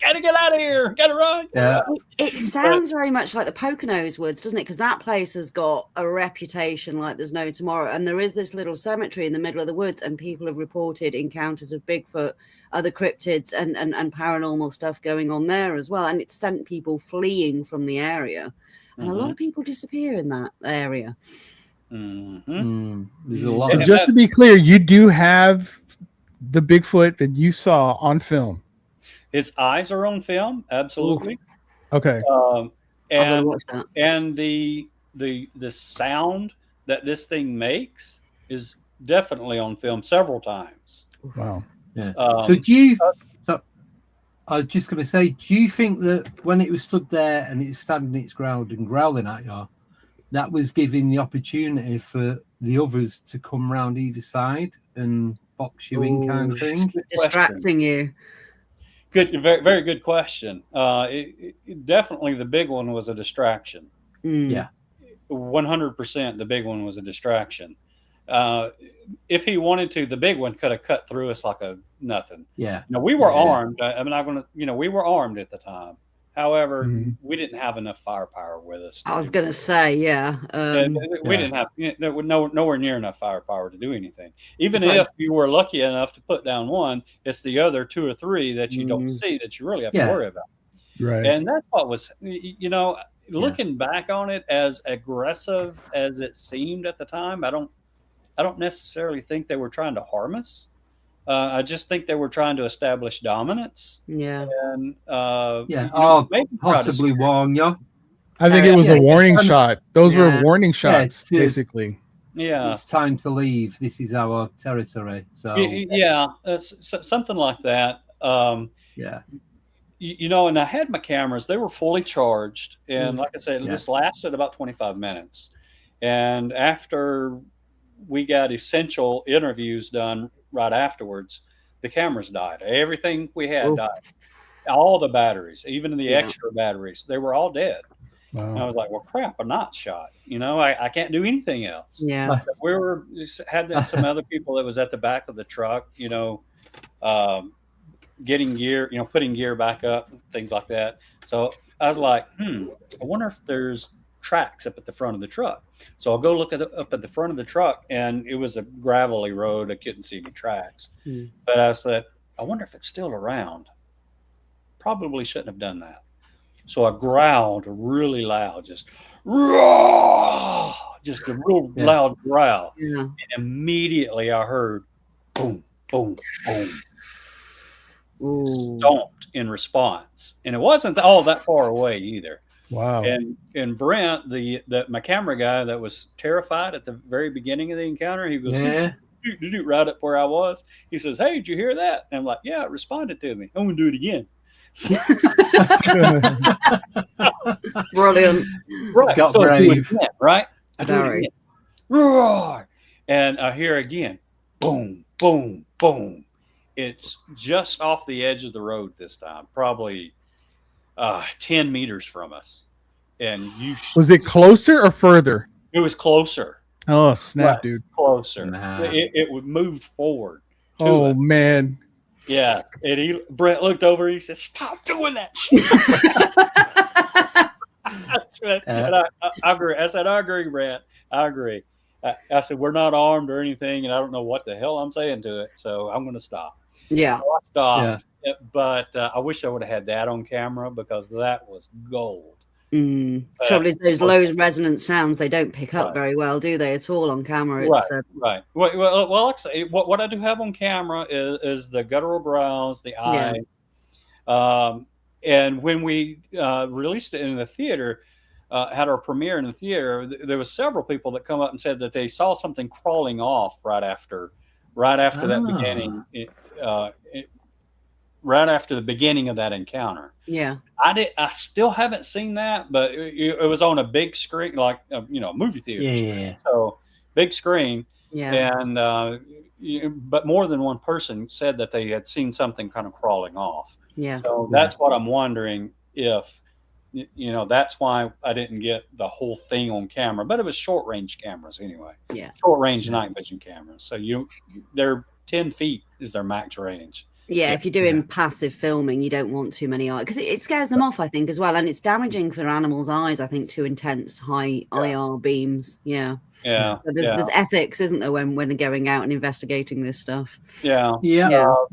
S4: Gotta get out of here. Gotta run.
S2: Yeah.
S3: It sounds very much like the Poconos Woods, doesn't it? Because that place has got a reputation like there's no tomorrow. And there is this little cemetery in the middle of the woods, and people have reported encounters of Bigfoot, other cryptids, and paranormal stuff going on there as well. And it's sent people fleeing from the area. And a lot of people disappear in that area.
S2: There's a lot.
S1: But just to be clear, you do have the Bigfoot that you saw on film.
S4: His eyes are on film, absolutely.
S1: Okay.
S4: And the sound that this thing makes is definitely on film several times.
S1: Wow.
S2: Yeah. So I was just going to say, do you think that when it was stood there and it was standing its ground and growling at you, that was giving the opportunity for the others to come round either side and box you in, kind of thing?
S3: Distracting you.
S4: Good, very, very good question. Definitely the big one was a distraction.
S2: Yeah.
S4: 100% the big one was a distraction. If he wanted to, the big one could have cut through us like a nothing.
S2: Yeah.
S4: We were armed. We were armed at the time. However, we didn't have enough firepower with us.
S3: I was going to say,
S4: we didn't have nowhere near enough firepower to do anything. Even if you were lucky enough to put down one, it's the other 2 or 3 that you don't see that you really have to worry about.
S1: Right.
S4: And that's what was, looking back on it, as aggressive as it seemed at the time, I don't necessarily think they were trying to harm us. I just think they were trying to establish dominance.
S3: Yeah.
S4: And
S2: maybe possibly warn you.
S1: I think it was a warning shot. Those were warning shots, basically.
S4: Yeah.
S2: It's time to leave. This is our territory. So
S4: something like that. And I had my cameras. They were fully charged, and like I said, this lasted about 25 minutes. And after we got essential interviews done right afterwards, the cameras died. Everything we had died. All the batteries, even the extra batteries, they were all dead. Wow. And I was like, well, crap, I'm not shot. I can't do anything else.
S3: Yeah.
S4: We had some other people that was at the back of the truck, getting gear, putting gear back up, things like that. So I was like, I wonder if there's tracks up at the front of the truck. So I'll go look up at the front of the truck, and it was a gravelly road. I couldn't see any tracks. But I said, I wonder if it's still around. Probably shouldn't have done that. So I growled really loud, just a real loud growl.
S3: Yeah.
S4: And immediately I heard boom, boom, boom.
S3: Ooh.
S4: Stomped in response. And it wasn't all that far away either.
S1: Wow.
S4: And Brent, my camera guy that was terrified at the very beginning of the encounter, he goes, right up where I was. He says, "Hey, did you hear that?" And I'm like, "Yeah, it responded to me. I'm going to do it again."
S3: Brilliant.
S4: Right.
S2: Got
S4: so
S2: brave.
S4: I do it again, right? I do it
S3: Very.
S4: again. Roar. And I hear again, boom, boom, boom. It's just off the edge of the road this time, probably 10 meters from us. And
S1: was it closer or further?
S4: It was closer.
S1: Oh, snap,
S4: Right.
S1: dude.
S4: Closer.
S2: Nah.
S4: It would move forward.
S1: Oh, man.
S4: Yeah. And Brent looked over and he said, "Stop doing that shit." I agree. I said, "I agree, Brent. I agree." I said, "We're not armed or anything, and I don't know what the hell I'm saying to it, so I'm going to stop."
S3: Yeah.
S4: So I stopped. Yeah. But I wish I would have had that on camera because that was gold.
S3: Trouble is, those low resonance sounds, they don't pick up
S4: Right.
S3: very well, do they? At all on camera.
S4: Right,
S3: It's
S4: right. Well, like I say, what I do have on camera is the guttural growls, the eyes. And when we released it in the theater, had our premiere in the theater, there was several people that come up and said that they saw something crawling off right after that beginning, right after the beginning of that encounter.
S3: Yeah.
S4: I still haven't seen that, but it was on a big screen, like movie theater.
S2: Yeah.
S4: So big screen.
S3: Yeah.
S4: And but more than one person said that they had seen something kind of crawling off.
S3: Yeah.
S4: So that's what I'm wondering if that's why I didn't get the whole thing on camera. But it was short range cameras anyway.
S3: Yeah.
S4: Short range night vision cameras. So they're 10 feet is their max range.
S3: Yeah, if you're doing passive filming, you don't want too many eyes because it scares them off, I think, as well. And it's damaging for animals' eyes, I think, too intense high IR beams. Yeah.
S4: Yeah.
S3: So there's ethics, isn't there, when going out and investigating this stuff?
S4: Yeah. Now,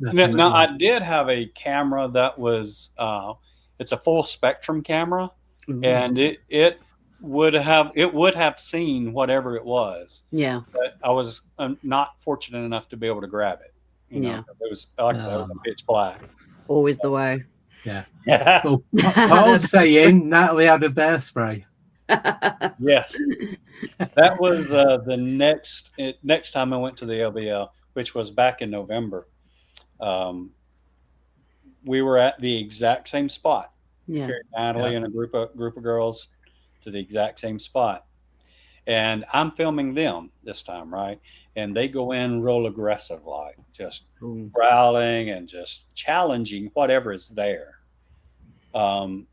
S4: I did have a camera that was it's a full spectrum camera, and it would have seen whatever it was.
S3: Yeah.
S4: But I was not fortunate enough to be able to grab it. It was, like I said, it was a pitch black.
S3: Always the way.
S2: Yeah.
S4: Yeah.
S2: Well, Paul's saying Natalie had a bear spray.
S4: Yes. That was the next time I went to the LBL, which was back in November. We were at the exact same spot.
S3: Yeah.
S4: Natalie and a group of girls to the exact same spot. And I'm filming them this time, right? And they go in real aggressive, like just growling and just challenging whatever is there. Of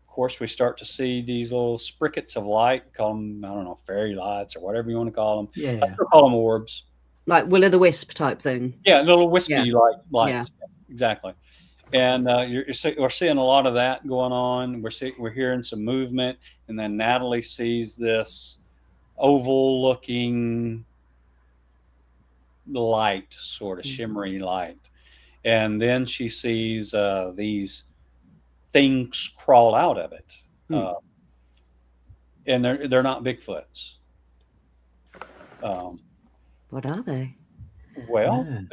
S4: course, we start to see these little sprickets of light, call them, I don't know, fairy lights or whatever you want to call them.
S2: Yeah.
S4: I still call them orbs.
S3: Like will-o'-the-wisp type thing.
S4: Yeah, little wispy lights.
S3: Yeah.
S4: Exactly. And we're seeing a lot of that going on. We're hearing some movement, and then Natalie sees this oval-looking light, sort of shimmery light, and then she sees these things crawl out of it, and they're not Bigfoots.
S3: What are they?
S4: Well,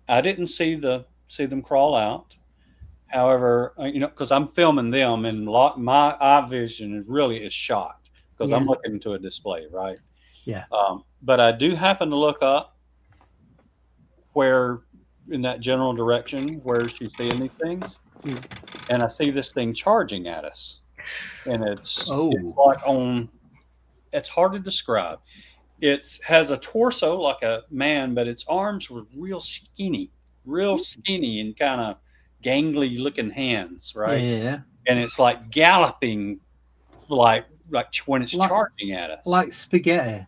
S4: I didn't see them crawl out. However, because I'm filming them, and my eye vision is shot because I'm looking into a display, right?
S2: Yeah.
S4: But I do happen to look up where, in that general direction, where she's seeing these things, and I see this thing charging at us, and it's like it's hard to describe. It has a torso like a man, but its arms were real skinny and kind of gangly looking hands, right?
S2: Yeah.
S4: And it's like galloping, like when it's charging at us,
S2: like spaghetti.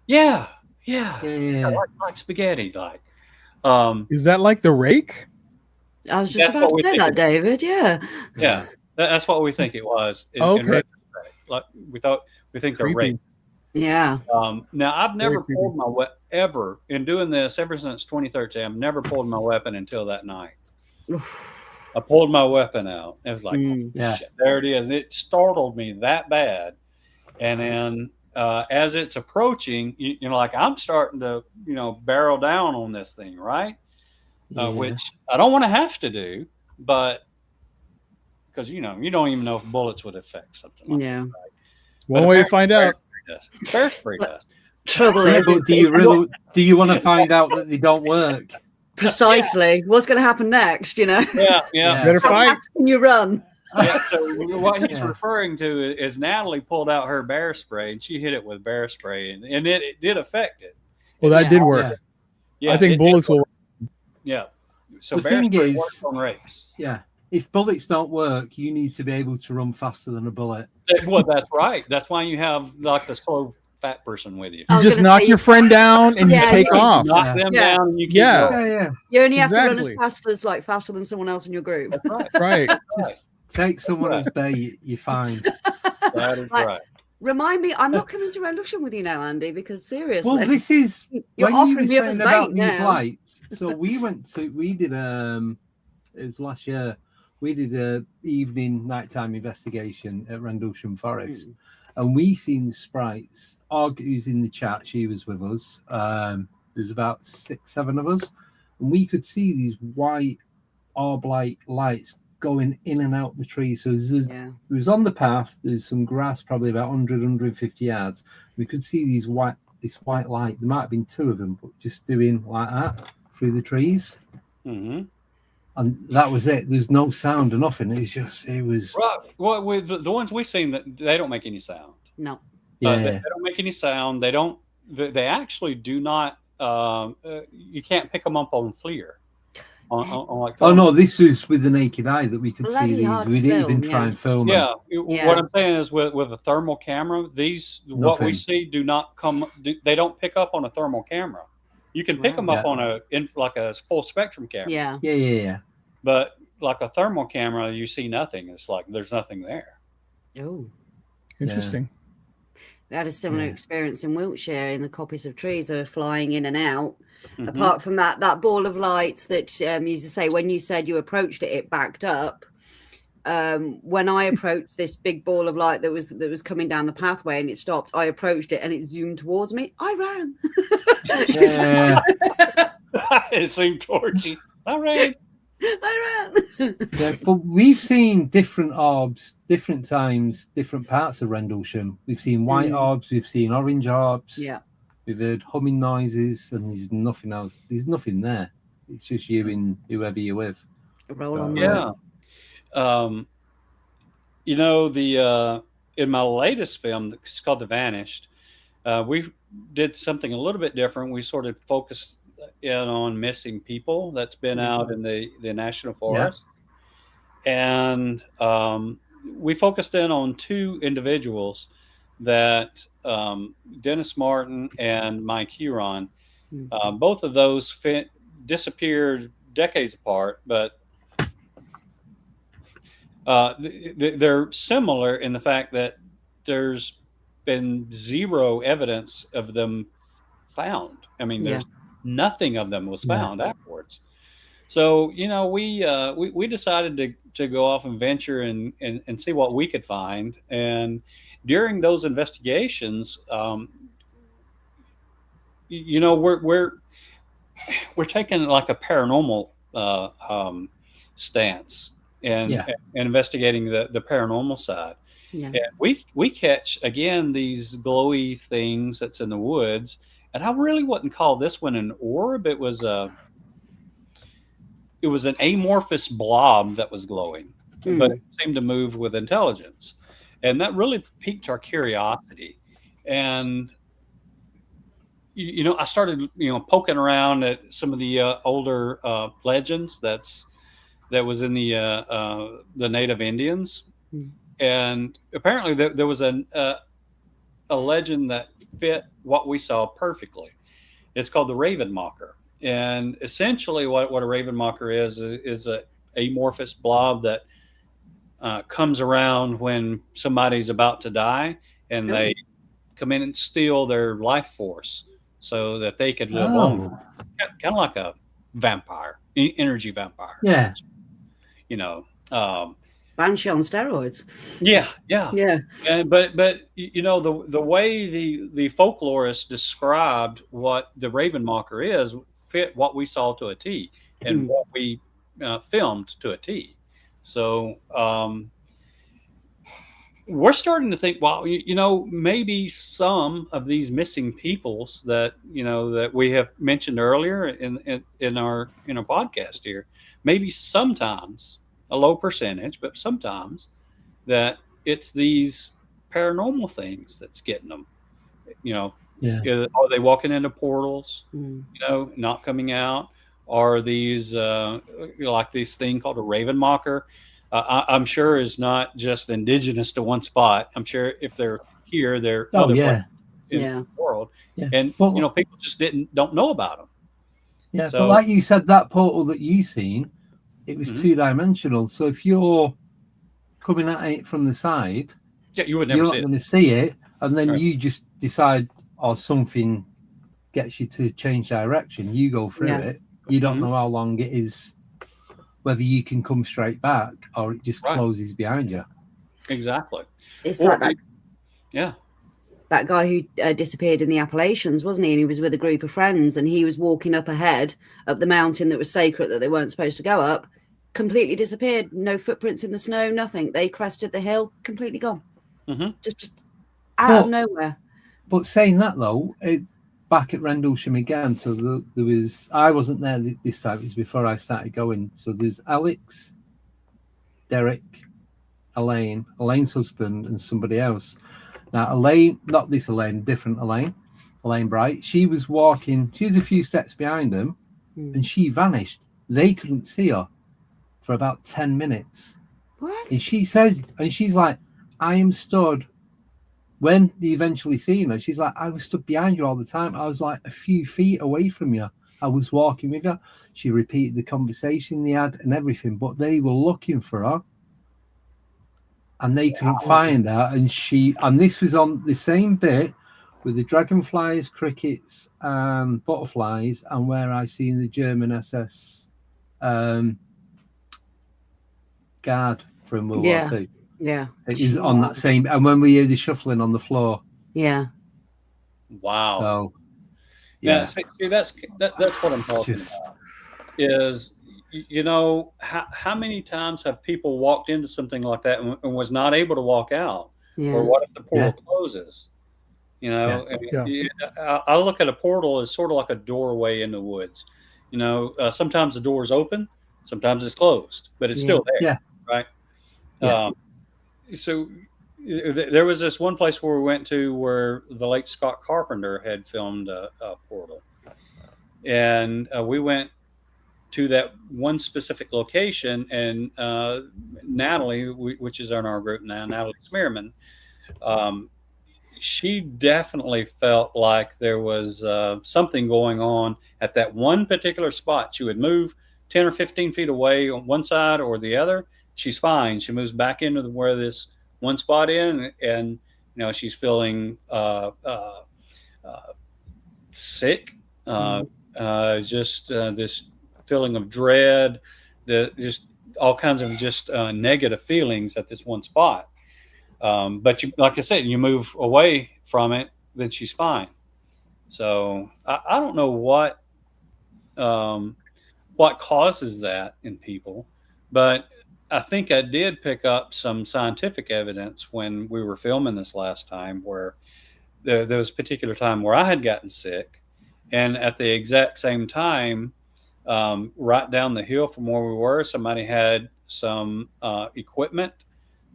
S4: Yeah, like spaghetti, like.
S1: Is that like the rake?
S3: I was just about to say that, David. Yeah.
S4: Yeah, that's what we think it was.
S1: Okay.
S4: like we think they're
S1: Creepy.
S4: raped.
S3: Yeah.
S4: Now I've never
S1: creepy.
S4: pulled my weapon ever in doing this ever since 2013. I've never pulled my weapon until that night. I pulled my weapon out. It was like,
S2: Yeah.
S4: shit, there it is. It startled me that bad. And then as it's approaching, you know, like I'm starting to, you know, barrel down on this thing, right?
S2: Yeah.
S4: Which I don't want to have to do, but because, you know, you don't even know if bullets would affect something like
S3: Yeah.
S4: that. Right?
S1: One
S4: But
S1: way to find out.
S4: Bear spray does.
S3: Trouble
S2: Yeah,
S3: is,
S2: but do you want to find out that they don't work?
S3: precisely what's going to happen next, you know?
S4: Yeah.
S2: Yeah.
S1: Better
S3: How
S1: fight.
S3: fast can you run?
S4: Yeah, so what he's
S2: Yeah.
S4: referring to is Natalie pulled out her bear spray and she hit it with bear spray, and it did affect it.
S1: Well, that
S3: Yeah.
S1: did work.
S4: Yeah,
S1: I think
S4: it
S1: bullets
S4: did work.
S1: will.
S4: Yeah. So
S2: The
S4: bear
S2: thing
S4: spray
S2: is-
S4: works on rakes.
S2: Yeah. If bullets don't work, you need to be able to run faster than a bullet.
S4: Well, that's right. That's why you have like the slow fat person with you.
S3: I
S1: You
S3: was
S1: just
S3: gonna
S1: knock
S3: say,
S1: your friend down and
S3: Yeah,
S1: you take
S3: yeah.
S1: off.
S4: Knock them
S3: Yeah.
S4: down and you keep
S1: Yeah.
S4: going.
S2: Yeah.
S3: you only have to run
S1: Exactly.
S3: as fast as faster than someone else in your group.
S4: That's right.
S1: Right.
S2: Just take someone as bait, you're fine.
S4: That is
S3: Right.
S4: right.
S3: Remind me, I'm not coming to Revolution with you now, Andy, because seriously,
S2: Well, this is
S3: you're
S2: when you were
S3: offering me up as
S2: saying about
S3: bait
S2: these
S3: now.
S2: lights. So we did it was last year. We did a evening nighttime investigation at Rendlesham Forest, and we seen the sprites. Og, who's in the chat, she was with us. There's about 6-7 of us, and we could see these white orb-like lights going in and out the trees. So
S3: Yeah.
S2: it was on the path. There's some grass, probably about 150 yards. We could see this white light. There might have been 2 of them, but just doing like that through the trees.
S4: Mm-hmm.
S2: And that was it. There's no sound or nothing. It was.
S4: Right. Well, with the ones we've seen, that they don't make any sound.
S3: No.
S2: Yeah.
S4: They don't make any sound. They don't. They actually do not. You can't pick them up on FLIR. On like.
S2: Oh no, this was with the naked eye that we could
S3: Bloody
S2: see these.
S3: hard to
S2: We didn't even
S3: film,
S2: try
S3: yeah.
S2: and film them.
S4: Yeah. What I'm saying is, with a thermal camera, what we
S2: Nothing.
S4: see do not come. They don't pick up on a thermal camera. You can pick
S3: Wow.
S4: them up on like a full spectrum camera.
S3: Yeah.
S2: Yeah.
S4: But like a thermal camera, you see nothing. It's like there's nothing there.
S3: Oh.
S1: Interesting.
S3: We had a similar
S2: Yeah.
S3: experience in Wiltshire in the coppice of trees that were flying in and out.
S4: Mhm.
S3: Apart from that ball of light that you used to say, when you said you approached it, it backed up. When I approached this big ball of light that was coming down the pathway and it stopped, I approached it and it zoomed towards me. I ran.
S2: Yeah.
S4: It seemed towards you. All right.
S3: I ran.
S2: Yeah, but we've seen different orbs, different times, different parts of Rendlesham. We've seen white orbs, we've seen orange orbs.
S3: Yeah.
S2: We've heard humming noises, and there's nothing else. There's nothing there. It's just you and whoever you're with.
S3: Roll on.
S4: Yeah. You know, the in my latest film, it's called The Vanished, we did something a little bit different. We sort of focused in on missing people that's been out in the national forest. And we focused in on 2 individuals that Dennis Martin and Mike Huron, both of those disappeared decades apart, but they're similar in the fact that there's been 0 evidence of them found. I mean, there's nothing of them was found afterwards. So, you know, we decided to go off and venture and see what we could find. And during those investigations, you know, we're taking like a paranormal stance and investigating the paranormal side.
S3: Yeah.
S4: And we catch again these glowy things that's in the woods. And I really wouldn't call this one an orb. It was an amorphous blob that was glowing, but it seemed to move with intelligence. And that really piqued our curiosity. And, you know, I started, poking around at some of the older legends that was in the Native Indians. And apparently there was a legend that fit what we saw perfectly. It's called the Raven Mocker. And essentially what a Raven Mocker is a amorphous blob that comes around when somebody's about to die, and they come in and steal their life force so that they could live longer. Kind of like a vampire, energy vampire.
S2: Yeah.
S4: You know,
S3: Banshee on steroids.
S4: yeah. And but you know, the way the folklorists described what the Ravenmocker is fit what we saw to a T, and what we filmed to a T. So we're starting to think, well, you know, maybe some of these missing peoples that, you know, that we have mentioned earlier in our podcast here, maybe sometimes a low percentage, but sometimes that it's these paranormal things that's getting them. You know, are they walking into portals? You know, not coming out? Are these like this thing called a Ravenmocker? I'm sure is not just indigenous to one spot. I'm sure if they're here, they're other places in the world, and you know, people just don't know about them.
S2: Yeah, so, but like you said, that portal that you seen, it was 2-dimensional. So if you're coming at it from the side,
S4: you would never
S2: you're
S4: see
S2: not
S4: it.
S2: going to see it, and then you just decide, or something gets you to change direction. You go through it. You don't know how long it is, whether you can come straight back or it just closes behind you.
S4: Exactly.
S3: It's like that.
S4: Yeah.
S3: That guy who disappeared in the Appalachians, wasn't he? And he was with a group of friends, and he was walking up ahead up the mountain that was sacred that they weren't supposed to go up. Completely disappeared. No footprints in the snow. Nothing. They crested the hill. Completely gone. Just out of nowhere.
S2: But saying that though, back at Rendlesham again. So there was. I wasn't there this time. It was before I started going. So there's Alex, Derek, Elaine's husband, and somebody else. Now, Elaine, not this Elaine, different Elaine Bright, she was walking, she was a few steps behind them, and she vanished. They couldn't see her for about 10 minutes.
S3: What?
S2: And she says, and she's like, I am stood, when they eventually seen her, she's like, I was stood behind you all the time. I was like a few feet away from you. I was walking with her. She repeated the conversation they had and everything, but they were looking for her. And they couldn't find her, and this was on the same bit with the dragonflies, crickets, butterflies, and where I seen the German SS guard from World War II.
S3: Yeah,
S2: it is on that same. And when we hear the shuffling on the floor,
S4: wow.
S2: So,
S4: yeah, see that's what I'm talking about. Is, you know, how many times have people walked into something like that and was not able to walk out? Or what if the portal closes? You know, I look at a portal as sort of like a doorway in the woods. You know, sometimes the door's open, sometimes it's closed, but it's still there, right? So there was this one place where we went to where the late Scott Carpenter had filmed a portal. And we went to that one specific location, and Natalie, which is in our group now, Natalie Smearman, she definitely felt like there was something going on at that one particular spot. She would move 10 or 15 feet away on one side or the other. She's fine. She moves back into where this one spot in, and you know, she's feeling sick, just this feeling of dread, just all kinds of just negative feelings at this one spot. But you, like I said, you move away from it, then she's fine. So I don't know what causes that in people, but I think I did pick up some scientific evidence when we were filming this last time, where there was a particular time where I had gotten sick, and at the exact same time, right down the hill from where we were, somebody had some equipment,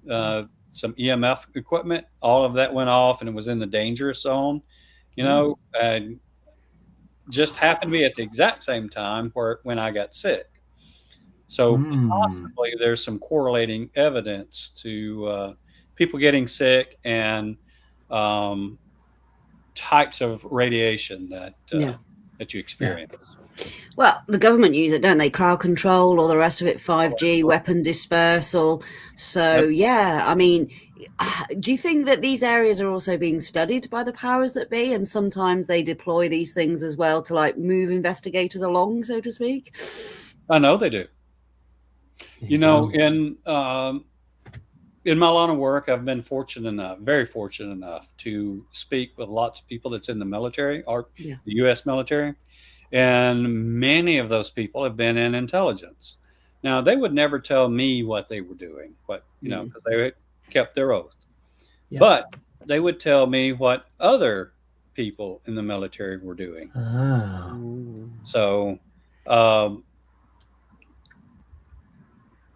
S4: some EMF equipment. All of that went off, and it was in the dangerous zone. You know, just happened to be at the exact same time when I got sick. So possibly there's some correlating evidence to people getting sick and types of radiation that you experience.
S3: Well, the government use it, don't they? Crowd control, all the rest of it, 5G, weapon dispersal. So, yeah, I mean, do you think that these areas are also being studied by the powers that be? And sometimes they deploy these things as well to like move investigators along, so to speak?
S4: I know they do. You know, in my line of work, I've been very fortunate enough to speak with lots of people that's in the military or the U.S. military. And many of those people have been in intelligence. Now, they would never tell me what they were doing, but, you know, because they kept their oath. Yeah. But they would tell me what other people in the military were doing. So,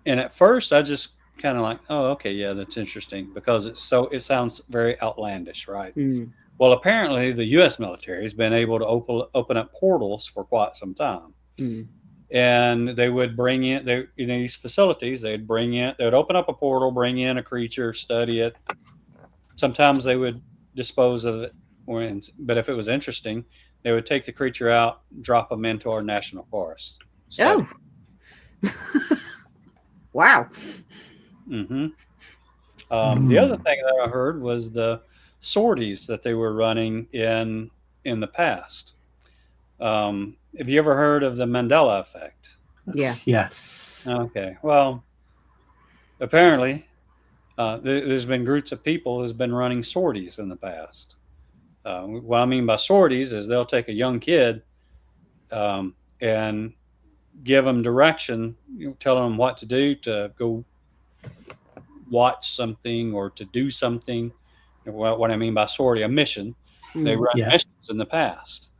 S4: and at first I just kind of like, oh, okay, yeah, that's interesting, because it sounds very outlandish, right? Well, apparently the U.S. military has been able to open up portals for quite some time. And they would bring in, these facilities, they would open up a portal, bring in a creature, study it. Sometimes they would dispose of it. But if it was interesting, they would take the creature out, drop them into our national forest.
S3: Oh. Wow.
S4: The other thing that I heard was the sorties that they were running in the past. Have you ever heard of the Mandela effect?
S2: Yeah. Yes.
S4: Okay. Well, apparently, there's been groups of people who's been running sorties in the past. What I mean by sorties is they'll take a young kid and give them direction, telling them what to do, to go watch something or to do something. What I mean by sortie, a mission. They run missions in the past,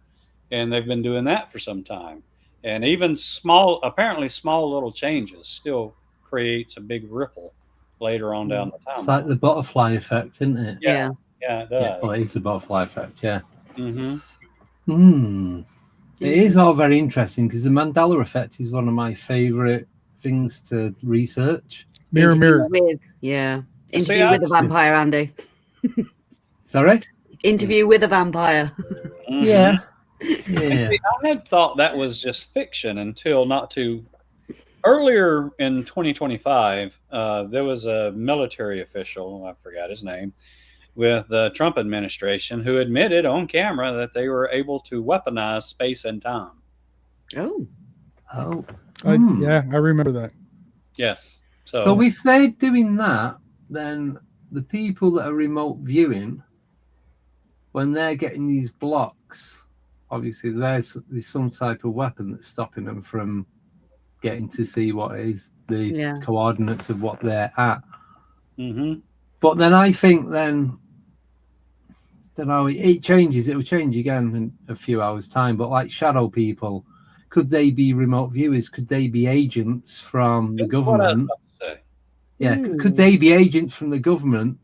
S4: and they've been doing that for some time. And even apparently small little changes still creates a big ripple later on down the timeline.
S2: It's like the butterfly effect, isn't it?
S3: Yeah,
S4: it does.
S2: Yeah, well, it is the butterfly effect, yeah. It is all very interesting, because the Mandela effect is one of my favorite things to research.
S1: Mirror.
S3: Interview with the vampire, Andy.
S2: Sorry?
S3: Interview with a vampire.
S2: Yeah.
S4: I had thought that was just fiction until not too earlier in 2025. There was a military official, I forgot his name, with the Trump administration, who admitted on camera that they were able to weaponize space and time.
S1: Yeah, I remember that.
S4: Yes.
S2: So if they're doing that, then the people that are remote viewing, when they're getting these blocks, obviously there's some type of weapon that's stopping them from getting to see what is the coordinates of what they're at. But then I think it changes. It will change again in a few hours' time. But like shadow people, could they be remote viewers? Could they be agents from the government? Could they be agents from the government?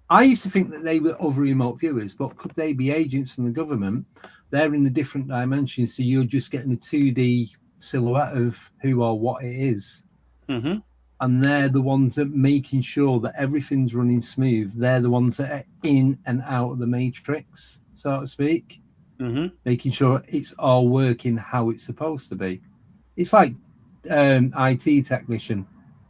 S2: I used to think that they were other remote viewers, but could they be agents from the government? They're in a different dimension, so you're just getting a 2D silhouette of who or what it is. And they're the ones that making sure that everything's running smooth. They're the ones that are in and out of the matrix, so to speak. Making sure it's all working how it's supposed to be. It's like IT technician,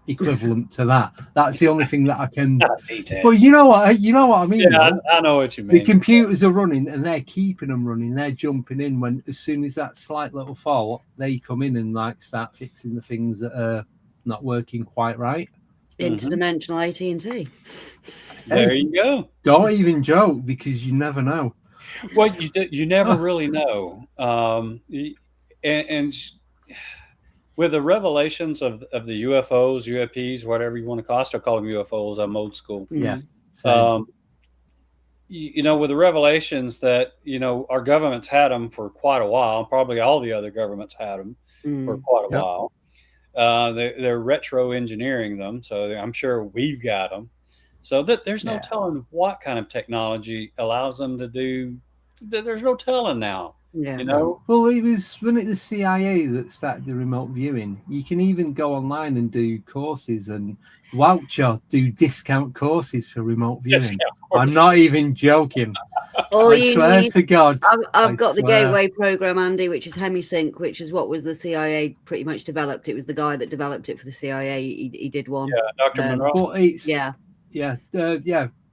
S2: equivalent to that. That's the only thing that I can. But you know what I mean.
S4: Yeah, I know what you mean.
S2: The computers are running, and they're keeping them running. They're jumping in when, as soon as that slight little fault, they come in and like start fixing the things that are not working quite right.
S3: Interdimensional AT&T.
S4: There you go.
S2: Don't even joke, because you never know.
S4: Well, you never really know. And with the revelations of the UFOs, UAPs, whatever you want to call, I still call them UFOs. I'm old school.
S2: Yeah.
S4: With the revelations that, our government's had them for quite a while, probably all the other governments had them for quite a while. They're retro engineering them. So I'm sure we've got them. So that there's no telling what kind of technology allows them to do. There's no telling now.
S2: Well, it was when it was CIA that started the remote viewing. You can even go online and do courses, and do discount courses for remote viewing. I'm not even joking.
S3: All
S2: I
S3: you
S2: swear
S3: need.
S2: to God.
S3: I've got the
S2: swear.
S3: Gateway program, Andy, which is HemiSync, which is what was the CIA pretty much developed. It was the guy that developed it for the CIA. He did one.
S4: Yeah, Dr. Monroe.
S2: But it's
S3: Yeah.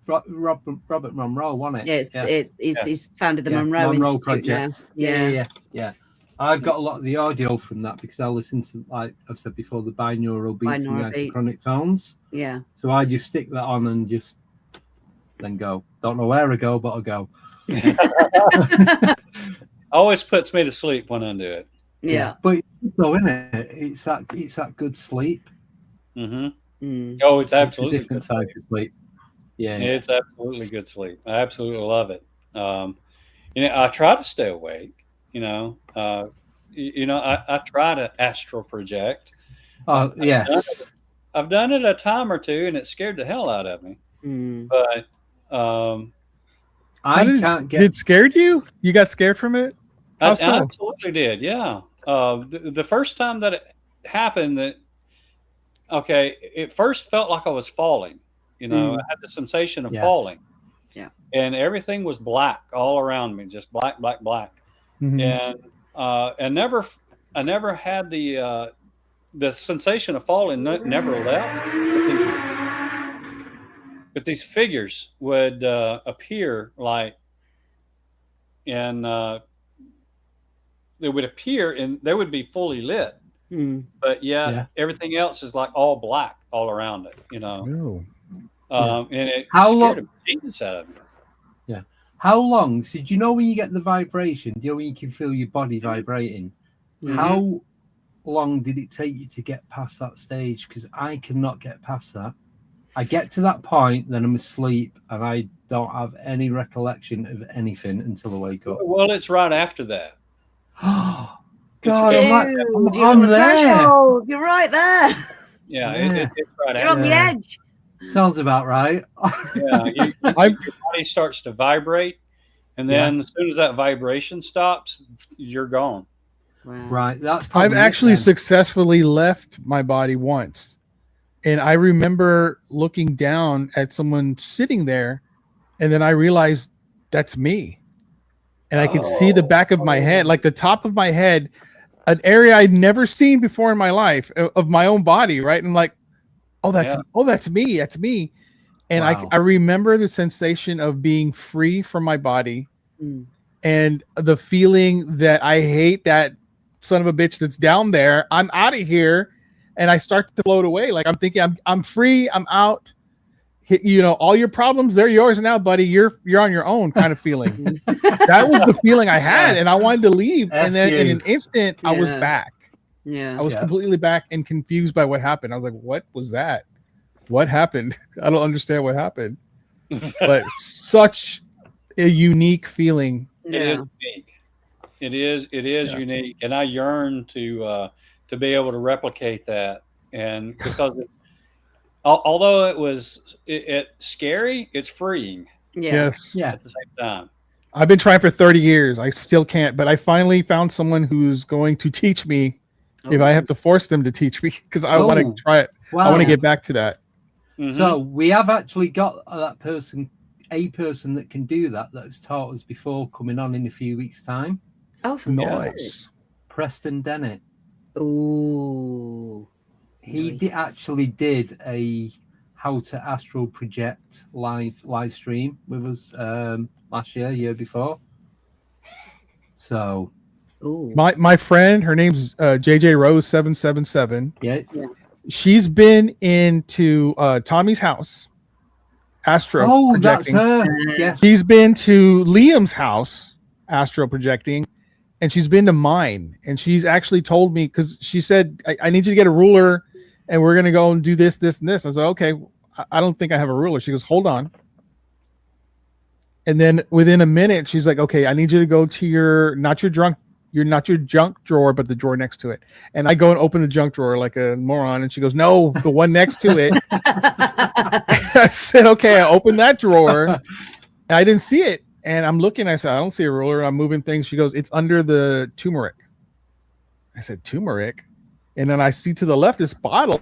S2: Robert Monroe, wasn't
S3: Yeah,
S2: it?
S3: he's founded the
S2: Yeah,
S3: Monroe Institute
S2: Project.
S3: now.
S2: Yeah. I've got a lot of the audio from that because I listen to, like I've said before, the binaural beats and the
S3: Binaural beats.
S2: isochronic tones.
S3: Yeah.
S2: So I just stick that on and just then go. Don't know where I go, but I go.
S4: Always puts me to sleep when I do it.
S3: Yeah.
S2: But though, isn't it? It's that good sleep.
S4: Mm-hmm.
S3: Mm.
S4: Oh, it's
S2: It's a
S4: absolutely
S2: different
S4: good
S2: type
S4: sleep.
S2: of sleep. Yeah.
S4: It's absolutely good sleep. I absolutely love it. I try to stay awake. I try to astral project.
S2: Oh, yes.
S4: I've done it a time or two, and it scared the hell out of me.
S3: Mm.
S4: But
S1: Did it scared you? You got scared from it? How so?
S4: I absolutely did. Yeah. The first time that it happened, it first felt like I was falling. I had the sensation of falling.
S3: Yeah.
S4: And everything was black all around me, just black, black, black.
S1: Mhm.
S4: And I never had the sensation of falling. Never left. But these figures would appear they would appear and they would be fully lit.
S3: Mm.
S4: But everything else is like all black all around it.
S1: Oh.
S4: And it
S2: How
S4: scared
S2: long?
S4: the bejesus out of me.
S2: Yeah. How long? So do you know when you get the vibration? Do you know when you can feel your body vibrating?
S3: Mhm.
S2: How long did it take you to get past that stage? Because I cannot get past that. I get to that point, then I'm asleep, and I don't have any recollection of anything until I wake up.
S4: Well, it's right after that.
S2: God,
S3: Dude,
S2: I'm
S3: you're on the
S2: there.
S3: threshold. You're right there.
S4: Yeah,
S2: Yeah.
S4: it's right
S3: You're
S4: after
S3: on the
S2: Yeah.
S3: edge.
S2: Sounds about right.
S4: Yeah, your body starts to vibrate, and then as soon as that vibration stops, you're gone.
S3: Wow.
S2: Right, that's probably
S1: I've
S2: it
S1: actually
S2: then.
S1: successfully left my body once. And I remember looking down at someone sitting there, and then I realized that's me. And I could see the back of my head, like the top of my head, an area I'd never seen before in my life of my own body, right? And like, that's me. That's me. And
S2: Wow.
S1: I remember the sensation of being free from my body and the feeling that I hate that son of a bitch that's down there. I'm out of here. And I start to float away. Like I'm thinking I'm free. I'm out. All your problems, they're yours now, buddy. You're on your own kind of feeling. That was the feeling I had. And I wanted to leave. And then in an instant, I was back.
S3: Yeah.
S1: I was completely back and confused by what happened. I was like, what was that? What happened? I don't understand what happened. But such a unique feeling.
S4: It is unique. It is unique. And I yearn to be able to replicate that. And because although it's scary, it's freeing.
S1: Yes.
S2: Yeah.
S4: At the same time.
S1: I've been trying for 30 years. I still can't, but I finally found someone who's going to teach me if I have to force them to teach me because I want to try it.
S2: Wow.
S1: I want to get back to that.
S4: Mm-hmm.
S2: So we have actually got a person that can do that has taught us before, coming on in a few weeks' time.
S3: Oh, fantastic.
S1: Nice.
S2: Preston Dennett.
S3: Ooh.
S2: He actually did a how to astral project live stream with us last year before. So
S1: my friend, her name's JJ Rose 777.
S2: yeah.
S1: She's been into Tommy's house, astro.
S2: Oh,
S1: projecting.
S2: that's her. Yes.
S1: She's been to Liam's house, astro projecting, and she's been to mine. And she's actually told me, because she said, I need you to get a ruler, and we're gonna go and do this, this, and this. I said, okay, I don't think I have a ruler. She goes, hold on. And then within a minute, she's like, okay, I need you to go to your not your junk drawer, but the drawer next to it. And I go and open the junk drawer like a moron. And she goes, no, the one next to it. I said, okay, I opened that drawer. And I didn't see it. And I'm looking, I said, I don't see a ruler. I'm moving things. She goes, it's under the turmeric. I said, turmeric? And then I see to the left this bottle.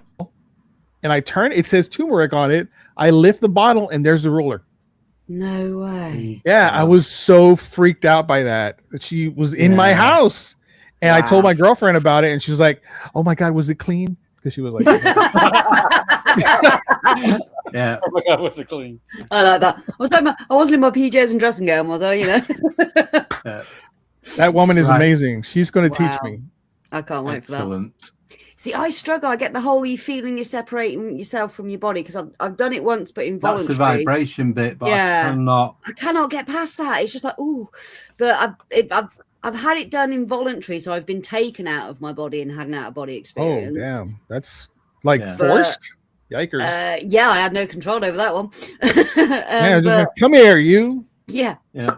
S1: And I turn, it says turmeric on it. I lift the bottle and there's the ruler.
S3: No way.
S1: Yeah, I was so freaked out by that she was in my house, and I told my girlfriend about it, and she was like, "Oh my god, was it clean?" Because she was like,
S2: Yeah.
S4: Oh my God, was it clean?
S3: I like that. I wasn't in my PJs and dressing gown, was I? You know.
S1: that woman is
S2: Right.
S1: amazing. She's going to teach
S3: Wow.
S1: me.
S3: I can't wait for that.
S2: Excellent.
S3: See, I struggle. I get the whole you feeling you're separating yourself from your body because I've done it once, but
S2: That's
S3: involuntary.
S2: the vibration bit, but
S3: Yeah.
S2: I
S3: I cannot get past that. It's just like, ooh, but I've had it done involuntary, so I've been taken out of my body and had an out of body
S1: Oh
S3: experience.
S1: damn, that's like
S2: Yeah.
S1: forced. Yikers!
S3: Yeah, I had no control over that one.
S1: Yeah, just
S3: but,
S1: like, come here, you.
S3: yeah.
S2: Yeah.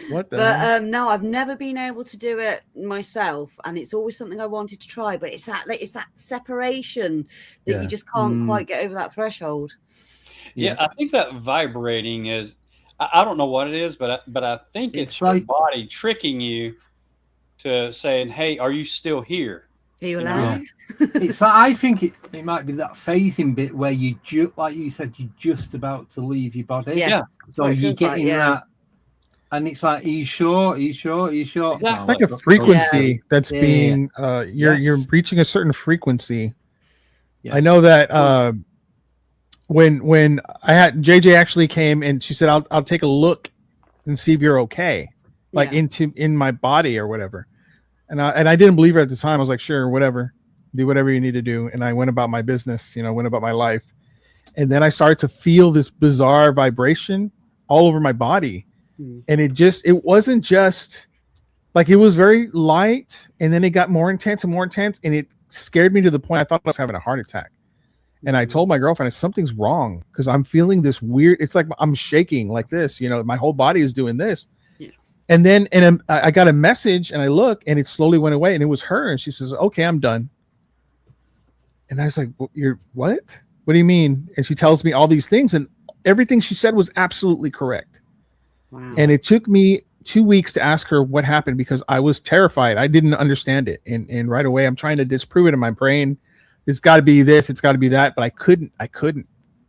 S1: What the? hell?
S3: But no, I've never been able to do it myself, and it's always something I wanted to try. But it's that separation that you just can't quite get over that threshold.
S4: Yeah, I think that vibrating is. I don't know what it is, but I think it's your
S2: like-
S4: body tricking you to saying, "Hey, are you still here?"
S3: Are you
S4: You know?
S3: alive?
S2: It's like, I think it might be that phasing bit where you like you said, you're just about to leave your body.
S3: Yes,
S4: Yeah.
S3: that's
S2: So
S3: what it
S2: you're
S3: feels
S2: getting
S3: like, yeah.
S2: that, and it's like, are you sure? Are you sure? Are you sure?
S4: Exactly.
S1: It's like a frequency that's
S2: Yeah.
S1: being you're
S2: Yes.
S1: reaching a certain frequency.
S2: Yes.
S1: I know that when I had JJ actually came and she said I'll take a look and see if you're okay, like
S3: Yeah.
S1: in my body or whatever. And I didn't believe her at the time. I was like, sure, whatever, do whatever you need to do. And I went about my business, went about my life. And then I started to feel this bizarre vibration all over my body. And it wasn't just like, it was very light, and then it got more intense and more intense, and it scared me to the point I thought I was having a heart attack. And I told my girlfriend, something's wrong because I'm feeling this weird, it's like I'm shaking like this, my whole body is doing this.
S3: Yeah.
S1: And then I got a message, and I look, and it slowly went away, and it was her, and she says, okay, I'm done. And I was like, you're what? What do you mean? And she tells me all these things, and everything she said was absolutely correct.
S3: Wow.
S1: And it took me 2 weeks to ask her what happened because I was terrified. I didn't understand it. And right away, I'm trying to disprove it in my brain. It's got to be this, it's got to be that, but I couldn't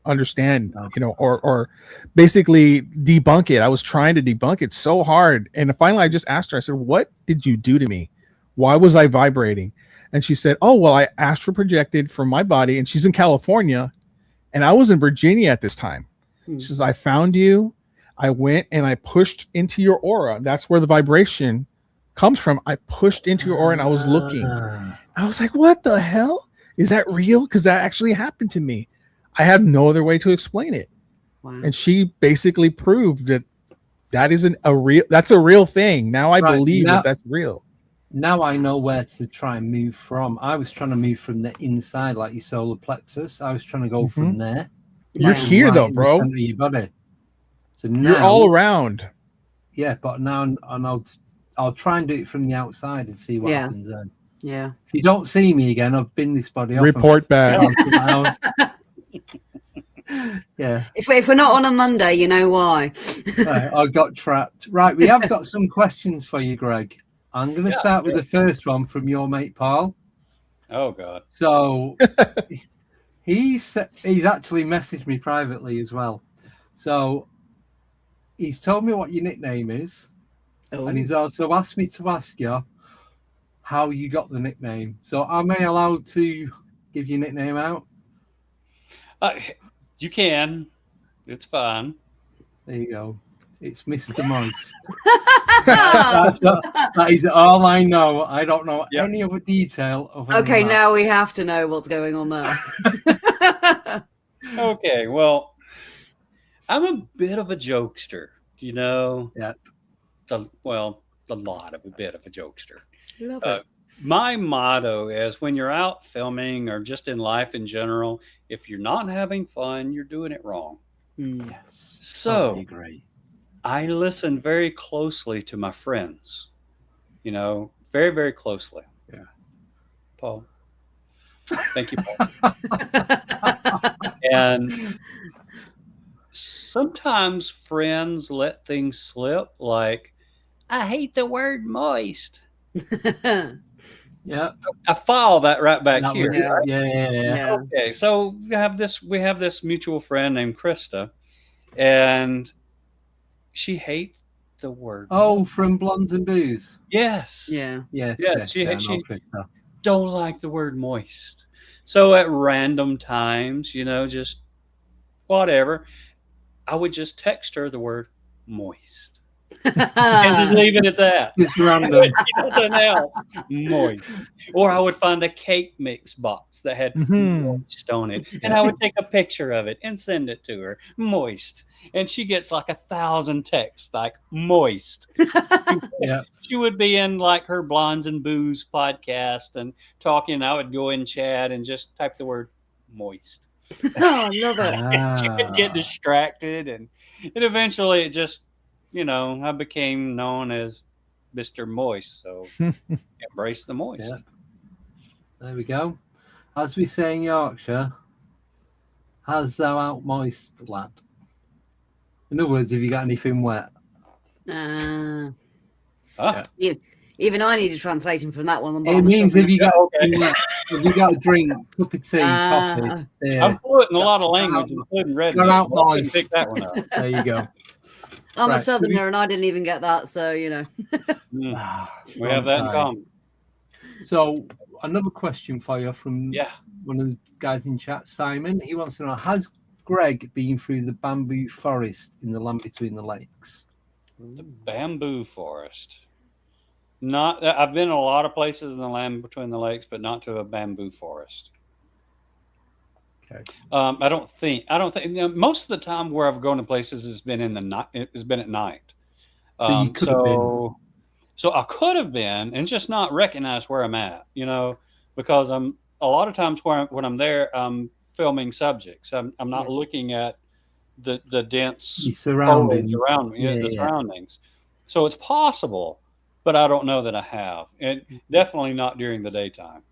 S1: understand, or basically debunk it. I was trying to debunk it so hard. And finally I just asked her, I said, what did you do to me? Why was I vibrating? And she said, oh, well, I astral projected from my body, and she's in California and I was in Virginia at this time. She says, I found you. I went and I pushed into your aura. That's where the vibration comes from. I pushed into your aura and I was looking. I was like, what the hell? Is that real? Because that actually happened to me. I have no other way to explain it.
S3: Wow.
S1: And she basically proved that that's a real thing. Now I believe that that's real.
S2: Now I know where to try and move from. I was trying to move from the inside, like your solar plexus. I was trying to go from there.
S1: You're
S2: Like
S1: here
S2: right
S1: though,
S2: in the
S1: bro.
S2: center of your body. So
S1: You're
S2: now,
S1: all around.
S2: yeah, but now I'll try and do it from the outside and see what happens then.
S3: Yeah.
S2: If you don't see me again, I've been this body off.
S1: Report back.
S2: Yeah.
S3: If we're not on a Monday, you know why.
S2: Right, I got trapped. Right, we have got some questions for you, Greg. I'm going to start with the first one from your mate Paul.
S4: Oh God.
S2: So he's actually messaged me privately as well. So he's told me what your nickname is, and he's also asked me to ask you how you got the nickname. So am I allowed to give your nickname out?
S4: You can. It's fine.
S2: There you go. It's Mr. Moist. That is all I know. I don't know any other detail of it.
S3: Okay, now we have to know what's going on there.
S4: Okay, well, I'm a bit of a jokester,
S2: Yeah.
S4: A lot of a bit of a jokester.
S3: Love it.
S4: My motto is when you're out filming or just in life in general, if you're not having fun, you're doing it wrong.
S2: Yes.
S4: So
S2: Totally agree.
S4: I listen very closely to my friends, very, very closely.
S2: Yeah.
S4: Paul. Thank you, Paul. And sometimes friends let things slip, like, I hate the word moist.
S2: Yeah.
S4: I follow that right back
S2: That
S4: here.
S2: was it. Yeah.
S3: Yeah.
S4: Okay, so we have this mutual friend named Krista, and she hates the word.
S2: Oh, from Blondes and Booze.
S4: Yes.
S3: Yeah.
S2: Yes,
S4: Yeah,
S2: yes.
S4: she
S2: I know
S4: she
S2: Krista.
S4: don't like the word moist. So at random times, just whatever, I would just text her the word moist and just leave it at that.
S2: It's random.
S4: Nothing else. Moist. Or I would find a cake mix box that had moist on it, and I would take a picture of it and send it to her. Moist. And she gets like 1,000 texts like moist.
S2: Yeah.
S4: She would be in like her Blondes and Booze podcast and talking. I would go in chat and just type the word moist.
S3: Oh, I love it.
S4: She would get distracted, and eventually it just, I became known as Mr. Moist. So embrace the moist.
S2: Yeah. There we go. As we say in Yorkshire, has thou out moist, lad? In other words, have you got anything wet?
S3: Even I need a translation from that one.
S2: It means have you got anything wet? Have you got a drink, cup of tea, coffee?
S4: I'm fluent in a lot of languages, including red.
S2: Got out moist.
S4: Pick that one up.
S2: There you go.
S3: I'm a
S2: Right,
S3: southerner and I didn't even get that, so
S4: We have that in common.
S2: So another question for you from
S4: Yeah.
S2: one of the guys in chat, Simon. He wants to know, has Greg been through the bamboo forest in the land between the lakes?
S4: The bamboo forest. Not. I've been in a lot of places in the land between the lakes, but not to a bamboo forest.
S2: Okay.
S4: I don't think. Most of the time where I've gone to places has been in the night. It's been at night.
S2: So you could have been.
S4: So I could have been, and just not recognize where I'm at. Because I'm a lot of times when I'm there, I'm filming subjects. I'm not looking at the dense
S2: surroundings
S4: around me, the surroundings. So it's possible, but I don't know that I have, and definitely not during the daytime.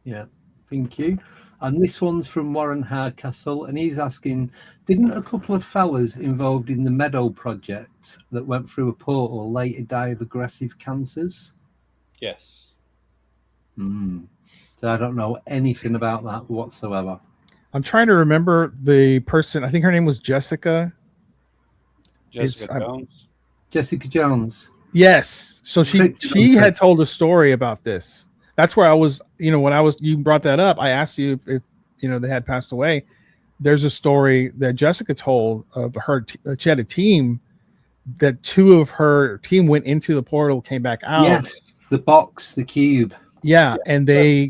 S2: Yeah, thank you. And this one's from Warren Hardcastle, and he's asking, didn't a couple of fellas involved in the Meadow project that went through a portal later die of aggressive cancers?
S4: Yes.
S2: So I don't know anything about that whatsoever.
S1: I'm trying to remember the person. I think her name was Jessica.
S4: Jessica Jones.
S2: Jessica Jones.
S1: Yes. So she had told a story about this. That's where I was, when you brought that up, I asked you if they had passed away. There's a story that Jessica told of her. She had a team that 2 of her team went into the portal, came back out.
S2: Yes, the box, the cube.
S1: Yeah, and they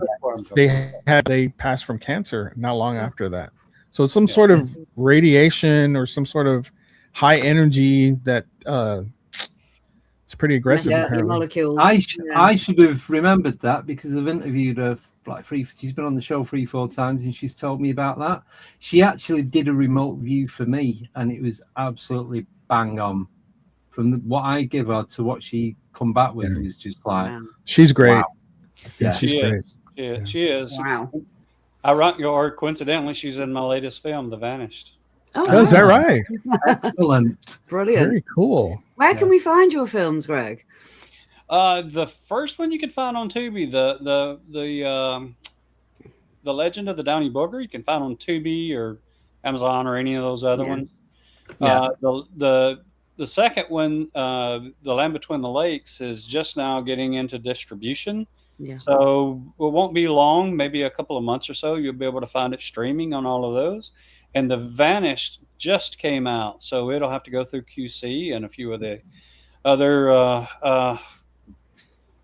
S1: passed from cancer not long after that. So it's some sort of radiation or some sort of high energy that it's pretty aggressive.
S3: Molecules.
S2: I should have remembered that because I've interviewed her like she's been on the show 3-4 times and she's told me about that. She actually did a remote view for me and it was absolutely bang on. From what I give her to what she come back with was just like
S1: she's great.
S2: Wow.
S1: Yeah, she's great.
S4: Yeah, she is.
S3: Wow.
S4: Coincidentally, she's in my latest film, The Vanished.
S1: Oh, is that right?
S2: Excellent.
S3: Brilliant.
S1: Very cool.
S3: Where can we find your films, Greg?
S4: The first one you can find on Tubi, the Legend of the Downy Booger, you can find on Tubi or Amazon or any of those other ones.
S2: Yeah.
S4: The second one, The Land Between the Lakes, is just now getting into distribution.
S3: Yeah.
S4: So it won't be long, maybe a couple of months or so, you'll be able to find it streaming on all of those. And The Vanished just came out, so it'll have to go through QC and a few of the other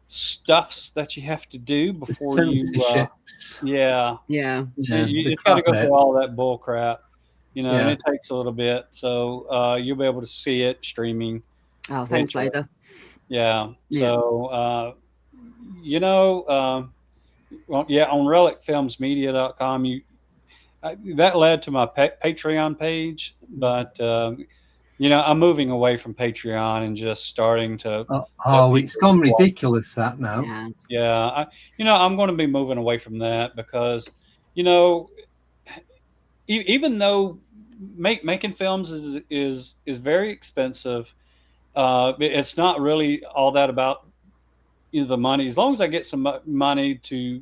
S4: stuffs that you have you do before you.
S3: Yeah.
S4: You got to go through all that bull crap, and it takes a little bit. So you'll be able to see it streaming.
S3: Oh, thanks, Laser.
S4: Yeah. So. On relicfilmsmedia.com, that led to my Patreon page, but I'm moving away from Patreon and just starting to.
S2: It's gone ridiculous that now.
S4: Yeah, I'm going to be moving away from that because, even though making films is very expensive, it's not really all that about the money. As long as I get some money to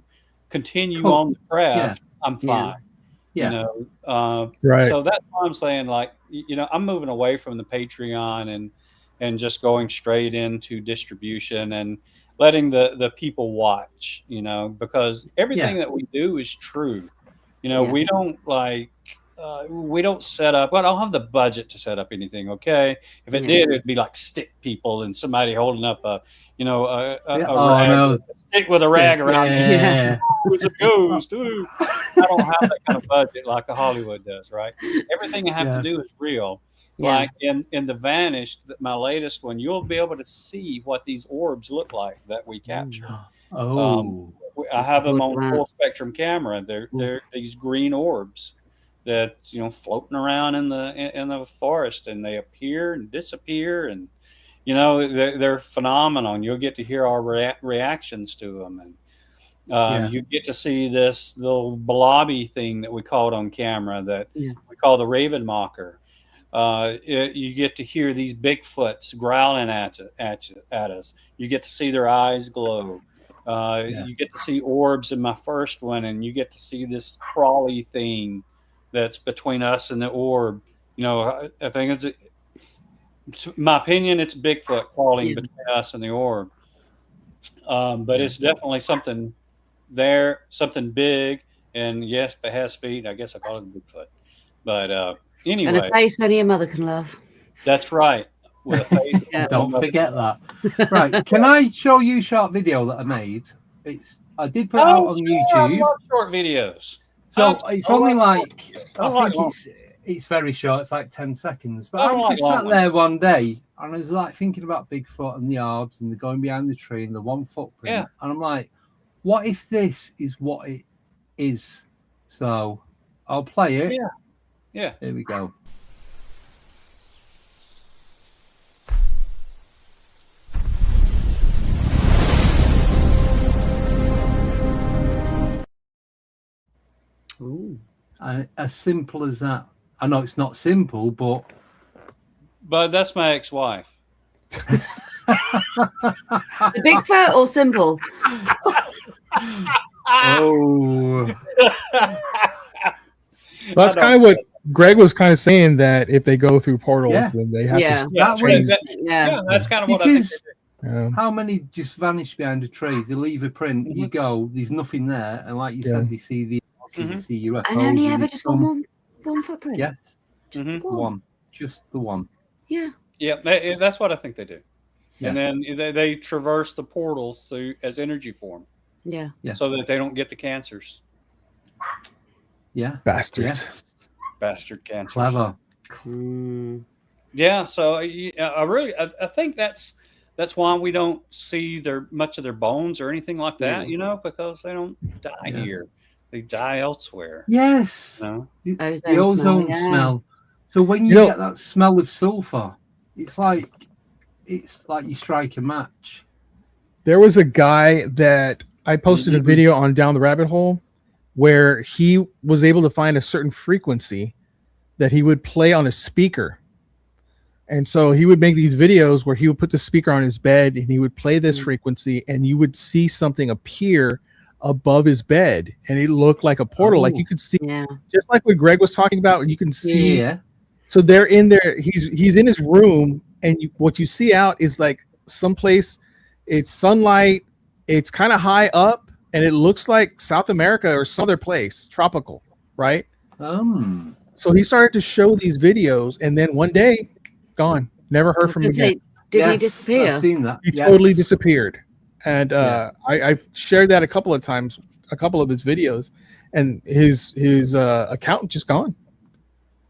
S4: continue on the craft, I'm fine.
S2: Yeah.
S4: You know,
S1: Right.
S4: so that's why I'm saying, like, you know, I'm moving away from the Patreon and just going straight into distribution and letting the people watch, you know, because everything that we do is true. You know,
S3: Yeah.
S4: we don't set up. Well, I don't have the budget to set up anything. Okay, if it did, it'd be like stick people and somebody holding up a, you know, a rag, a stick with a rag around it.
S2: Yeah.
S4: Oh, it's a ghost. Ooh. I don't have that kind of budget like a Hollywood does, right? Everything I have to do is real.
S3: Yeah.
S4: Like in The Vanished, my latest one, you'll be able to see what these orbs look like that we capture. I have them on full spectrum camera. They're these green orbs that, you know, floating around in the forest, and they appear and disappear, and you know, they're phenomenal. And you'll get to hear our reactions to them, and you get to see this little blobby thing that we caught on camera that we call the Raven Mocker. You get to hear these Bigfoots growling at us. You get to see their eyes glow. You get to see orbs in my first one, and you get to see this crawly thing that's between us and the orb. You know, I think it's my opinion, it's Bigfoot crawling between us and the orb. But it's definitely something there, something big, and yes, if it has feet, I guess I call it a Bigfoot. But anyway,
S3: and a face only a mother can love.
S4: That's right. With a face.
S2: Don't forget that. Right? Can I show you a short video that I made? I did put it out on YouTube.
S4: I love short videos.
S2: So it's only like, I think it's very short. It's like 10 seconds. But I just sat there one day and I was like thinking about Bigfoot and the orbs, and they're going behind the tree and the one footprint.
S4: Yeah.
S2: And I'm like, what if this is what it is? So I'll play it.
S4: Yeah.
S2: Here we go.
S3: Ooh.
S2: As simple as that. I know it's not simple, but
S4: that's my ex-wife.
S3: The Bigfoot or simple?
S2: Oh.
S1: That's kind of what Greg was kind of saying, that if they go through portals, then they have to.
S4: That's kind of what I think.
S2: How many just vanish behind a tree? They leave a print. You go, there's nothing there, and like you said, they see the see UFOs.
S3: And only ever just one footprint.
S2: Yes,
S3: just
S2: one, just the one.
S3: Yeah.
S4: That's what I think they do. And then they traverse the portals as energy form.
S3: Yeah.
S4: So that they don't get the cancers.
S2: Yeah.
S1: Bastards.
S2: Yes.
S4: Bastard cancers.
S2: Clever.
S4: Yeah. So I think that's why we don't see much of their bones or anything like that, you know, because they don't die here. They die elsewhere.
S2: Yes.
S4: You know?
S2: The ozone smell. So when you get that smell of sulfur, it's like you strike a match.
S1: There was a guy that I posted a video on Down the Rabbit Hole where he was able to find a certain frequency that he would play on a speaker. And so he would make these videos where he would put the speaker on his bed and he would play this frequency, and you would see something appear above his bed, and it looked like a portal. Like you could see, just like what Greg was talking about, you can see.
S2: Yeah.
S1: So they're in there. He's in his room, and what you see out is like someplace. It's sunlight. It's kind of high up, and it looks like South America or some other place, tropical, right? So he started to show these videos, and then one day, gone. Never heard from him again.
S3: Did he disappear?
S2: I've seen that.
S1: He totally disappeared. And I've shared that a couple of times, a couple of his videos, and his account just gone.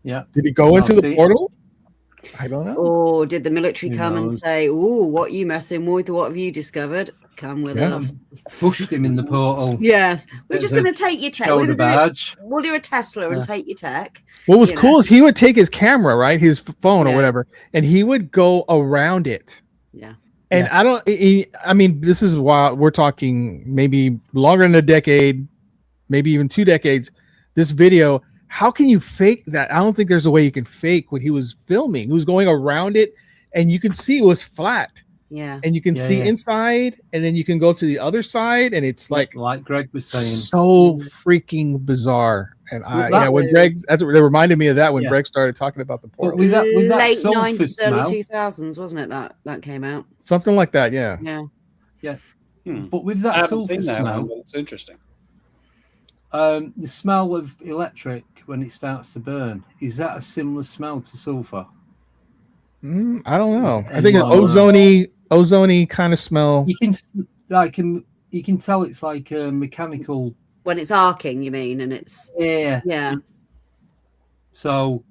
S2: Yeah.
S1: Did he go into the portal? I don't know.
S3: Or did the military come and say, "Ooh, what you messing with? What have you discovered? Come with us."
S2: Pushed him in the portal.
S3: Yes, we're just going to take your tech.
S2: Shoulder badge.
S3: We'll do a Tesla and take your tech.
S1: What was cool is he would take his camera, right, his phone or whatever, and he would go around it.
S3: Yeah.
S1: And I mean, this is why we're talking maybe longer than a decade, maybe even 2 decades. This video, how can you fake that? I don't think there's a way you can fake what he was filming. He was going around it, and you could see it was flat.
S3: Yeah.
S1: and you can see inside, and then you can go to the other side, and it's like
S2: Greg was saying,
S1: so freaking bizarre. And when Greg, they reminded me of that when Greg started talking about the portal.
S2: With that
S3: late
S2: sulfur
S3: 90s,
S2: smell,
S3: early 2000s, wasn't it? That came out.
S1: Something like that, yeah.
S2: But with that sulfur smell,
S4: but it's interesting.
S2: The smell of electric when it starts to burn, is that a similar smell to sulfur?
S1: I don't know. I think an ozony kind of smell.
S2: You can tell it's like a mechanical.
S3: When it's arcing, you mean, and it's yeah.
S2: So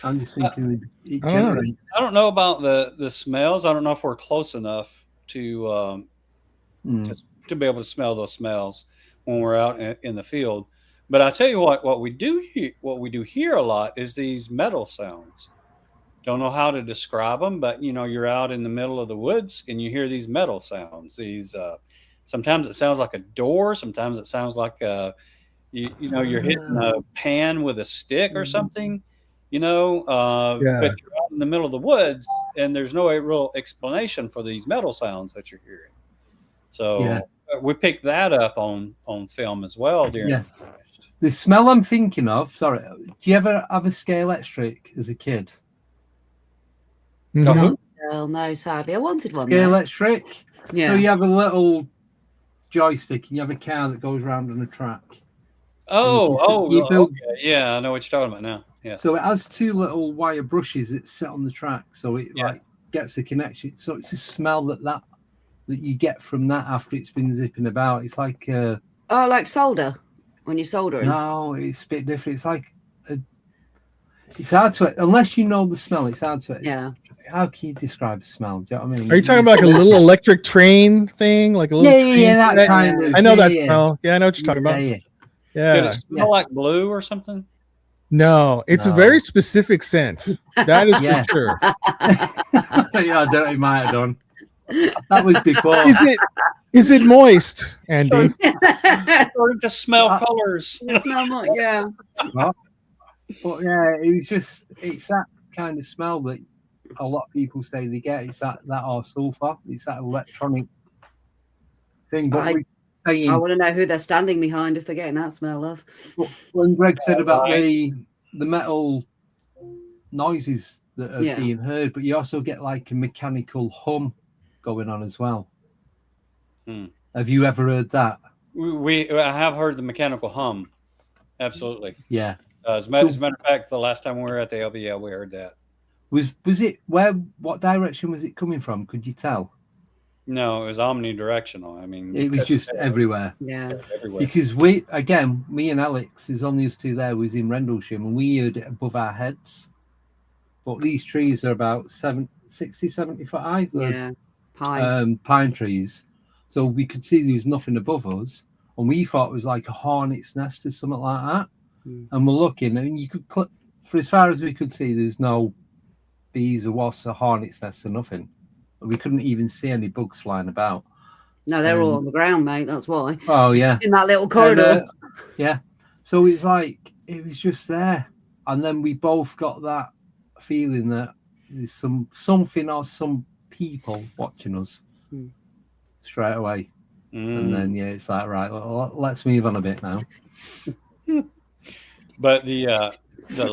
S2: I'm just thinking it
S4: generates. I don't know about the smells. I don't know if we're close enough to be able to smell those smells when we're out in the field. But I tell you what we do hear a lot is these metal sounds. Don't know how to describe them, but you're out in the middle of the woods and you hear these metal sounds. These sometimes it sounds like a door, sometimes it sounds like you're hitting a pan with a stick or something. But you're out in the middle of the woods and there's no real explanation for these metal sounds that you're hearing. So we picked that up on film as well during
S2: the smell I'm thinking of. Sorry, do you ever have a scale electric as a kid?
S3: No, sadly. I wanted one.
S2: Scale electric.
S3: Yeah.
S2: So you have a little joystick and you have a car that goes around on a track.
S4: Okay. Yeah, I know what you're talking about now. Yeah.
S2: So it has two little wire brushes that sit on the track, so it like gets the connection. So it's a smell that you get from that after it's been zipping about. It's like
S3: like solder when you're soldering.
S2: No, it's a bit different. It's like it's hard to, unless you know the smell. It's hard to.
S3: Yeah.
S2: How can you describe a smell? Do you know what I mean?
S1: Are you talking about like a little electric train thing, like a little?
S2: That kind of.
S1: I know that smell. Yeah, I know what you're talking about. Yeah.
S4: Did it smell like blue or something?
S1: No, it's a very specific scent. That is for sure.
S2: It might have done. That was before.
S1: Is it moist, Andy?
S4: Or to smell colors.
S3: It smell moist, yeah.
S2: But yeah, it's that kind of smell that a lot of people say they get. It's that or sulfur. It's that electronic thing. But
S3: I want to know who they're standing behind if they're getting that smell of.
S2: When Greg said about the metal noises that are being heard, but you also get like a mechanical hum going on as well. Have you ever heard that?
S4: I have heard the mechanical hum. Absolutely.
S2: Yeah.
S4: As a matter of fact, the last time we were at the LBL, we heard that.
S2: Was it what direction was it coming from? Could you tell?
S4: No, it was omnidirectional. I mean,
S2: it was just everywhere.
S3: Yeah.
S2: Everywhere. Because me and Alex, there's only us two there, was in Rendlesham, and we heard it above our heads. But these trees are about 60, 70 foot high.
S3: Yeah.
S2: Pine trees. So we could see there was nothing above us. And we thought it was like a hornet's nest or something like that. And we're looking, and you could for as far as we could see, there's no bees or wasps or hornet's nests or nothing. We couldn't even see any bugs flying about.
S3: No, they're all on the ground, mate. That's why.
S2: Oh yeah,
S3: in that little corridor.
S2: So it's like it was just there, and then we both got that feeling that there's something or some people watching us straight away. And then it's like, right, let's move on a bit now.
S4: But the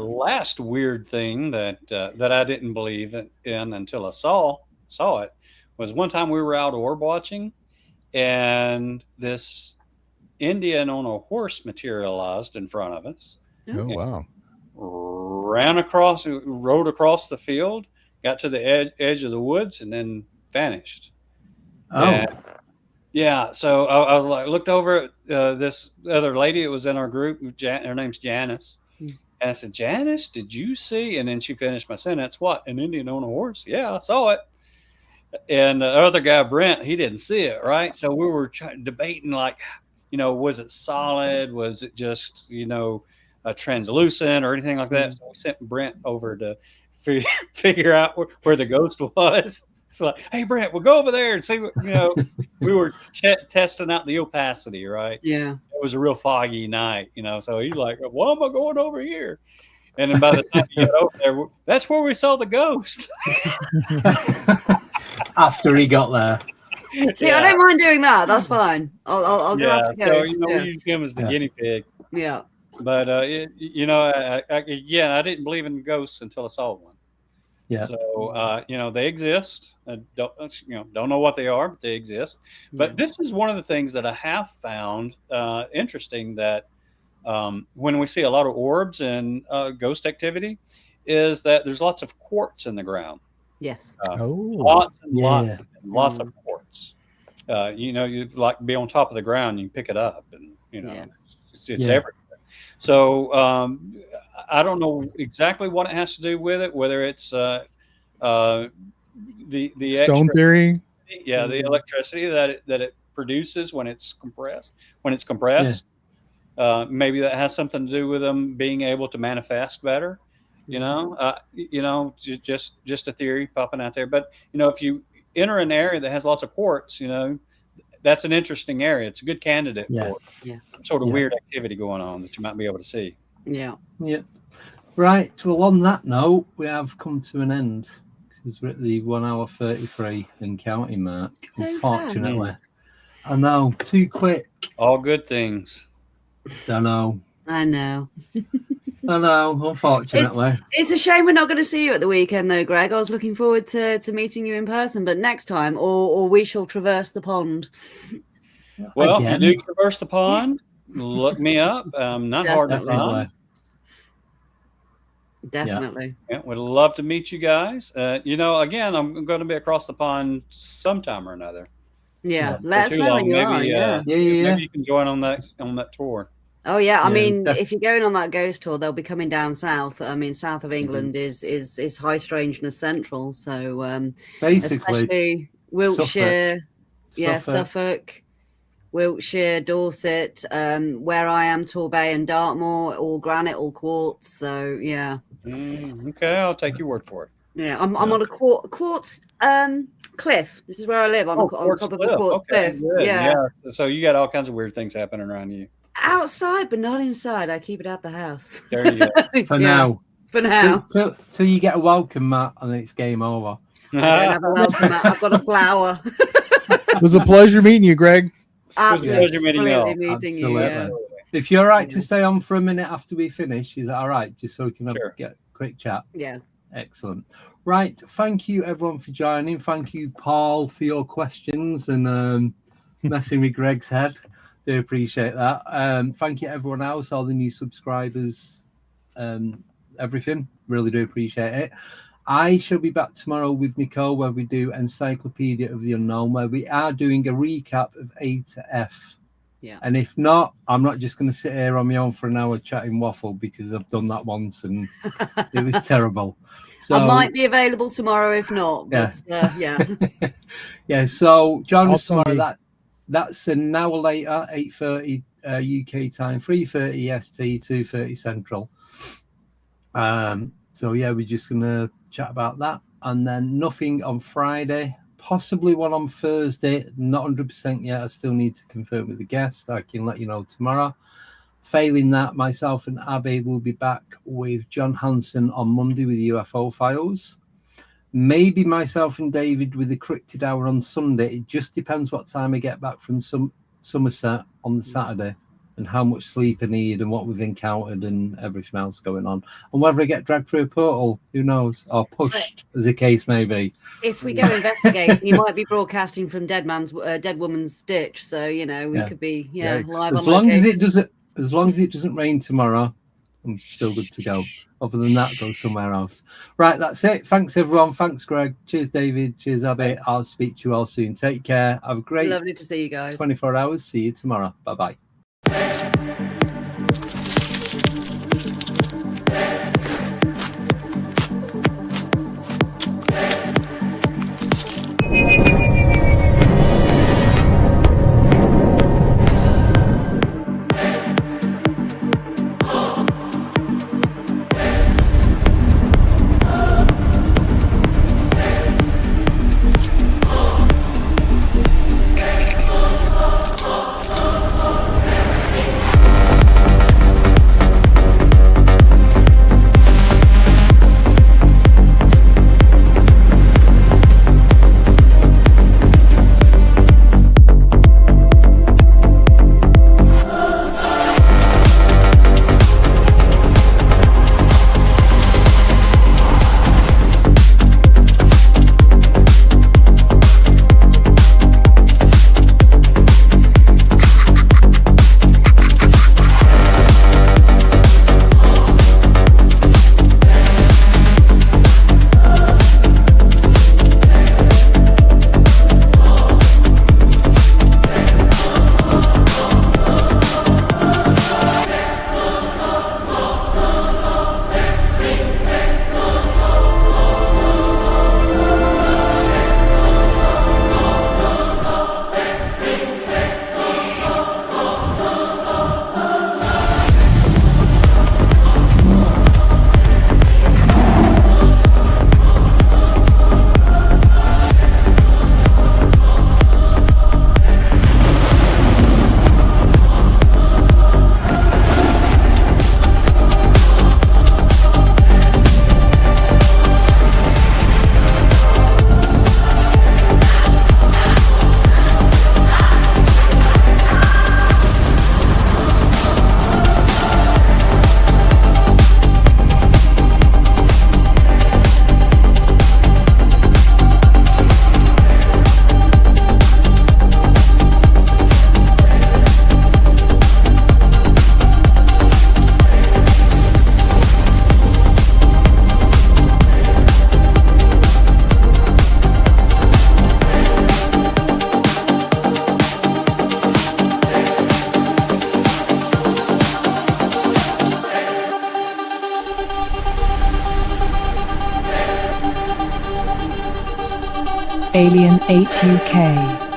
S4: last weird thing that I didn't believe in until I saw it was one time we were out orb watching, and this Indian on a horse materialized in front of us.
S1: Oh wow!
S4: Rode across the field, got to the edge of the woods, and then vanished.
S2: Oh.
S4: And so I was like, looked over at this other lady that was in our group. Her name's Janice. And I said, Janice, did you see? And then she finished my sentence. What? An Indian on a horse? Yeah, I saw it. And the other guy, Brent, he didn't see it, right? So we were debating, like, was it solid? Was it just, a translucent or anything like that? So we sent Brent over to figure out where the ghost was. It's like, hey, Brent, we'll go over there and see what, we were testing out the opacity, right?
S3: Yeah.
S4: It was a real foggy night, so he's like, why am I going over here? And then by the time you get over there, that's where we saw the ghost.
S2: after he got there.
S3: See, I don't mind doing that. That's fine. I'll go after
S4: So
S3: ghosts.
S4: we use him as the guinea pig.
S3: Yeah.
S4: But again, I didn't believe in ghosts until I saw one.
S2: Yeah.
S4: So they exist. I don't know what they are, but they exist. But this is one of the things that I have found interesting, that when we see a lot of orbs and ghost activity, is that there's lots of quartz in the ground.
S3: Yes.
S4: Lots and lots of quartz. You like be on top of the ground, you can pick it up, and it's everywhere. So I don't know exactly what it has to do with it, whether it's the
S1: stone theory.
S4: Yeah, the electricity that it produces when it's compressed. Maybe that has something to do with them being able to manifest better. Just a theory popping out there. But if you enter an area that has lots of quartz, that's an interesting area. It's a good candidate for some sort of weird activity going on that you might be able to see.
S3: Yeah.
S2: Right. Well, on that note, we have come to an end because we're at the 1 hour 33 and counting mark.
S3: So
S2: unfortunately, I know, too quick.
S4: All good things.
S2: I know. Unfortunately.
S3: It's a shame we're not going to see you at the weekend, though, Greg. I was looking forward to meeting you in person, but next time, or we shall traverse the pond.
S4: Well, if you do traverse the pond, look me up. Not hard to find.
S3: Definitely.
S4: Yeah, would love to meet you guys. Again, I'm going to be across the pond sometime or another.
S3: Yeah, let us know when you are.
S4: Maybe you can join on that tour.
S3: Oh yeah, I mean, if you're going on that ghost tour, they'll be coming down south. I mean, south of England is high strangeness central. So
S2: basically,
S3: especially Wiltshire, Suffolk, Wiltshire, Dorset, where I am, Torbay and Dartmoor, all granite, all quartz. So yeah.
S4: Okay, I'll take your word for it.
S3: Yeah, I'm on a quartz cliff. This is where I live on top of a quartz cliff.
S4: Good. Yeah. So you got all kinds of weird things happening around you.
S3: Outside, but not inside. I keep it out the house.
S4: There you go.
S2: For now. Till you get a welcome mat and it's game over.
S3: I don't have a welcome mat. I've got a flower.
S1: It was a pleasure meeting you, Greg.
S3: Absolutely.
S2: Meeting you. Yeah. If you're all right to stay on for a minute after we finish, is that all right? Just so we can get a quick chat.
S3: Yeah.
S2: Excellent. Right. Thank you, everyone, for joining. Thank you, Paul, for your questions and messing with Greg's head. Do appreciate that. Thank you, everyone else, all the new subscribers, everything. Really do appreciate it. I shall be back tomorrow with Nicole, where we do Encyclopedia of the Unknown, where we are doing a recap of A to F.
S3: Yeah.
S2: And if not, I'm not just going to sit here on my own for an hour chatting waffle, because I've done that once and it was terrible. So,
S3: I might be available tomorrow if not. But,
S2: so join us tomorrow. That's an hour later, 8:30 UK time, 3:30 EST, 2:30 Central. We're just going to chat about that. And then nothing on Friday, possibly one on Thursday, not 100% yet. I still need to confirm with the guest. I can let you know tomorrow. Failing that, myself and Abby will be back with John Hanson on Monday with UFO Files. Maybe myself and David with the Cryptid Hour on Sunday. It just depends what time I get back from Somerset on the Saturday and how much sleep I need and what we've encountered and everything else going on. And whether I get dragged through a portal, who knows? Or pushed, as the case may be.
S3: If we go investigate, you might be broadcasting from dead woman's ditch. So, we could be live
S2: as
S3: on
S2: long
S3: location.
S2: As long as it doesn't rain tomorrow, I'm still good to go. Other than that, go somewhere else. Right, that's it. Thanks, everyone. Thanks, Greg. Cheers, David. Cheers, Abby. I'll speak to you all soon. Take care. Have a great
S3: Lovely to see you guys.
S2: 24 hours. See you tomorrow. Bye-bye.
S5: Alien 8 UK.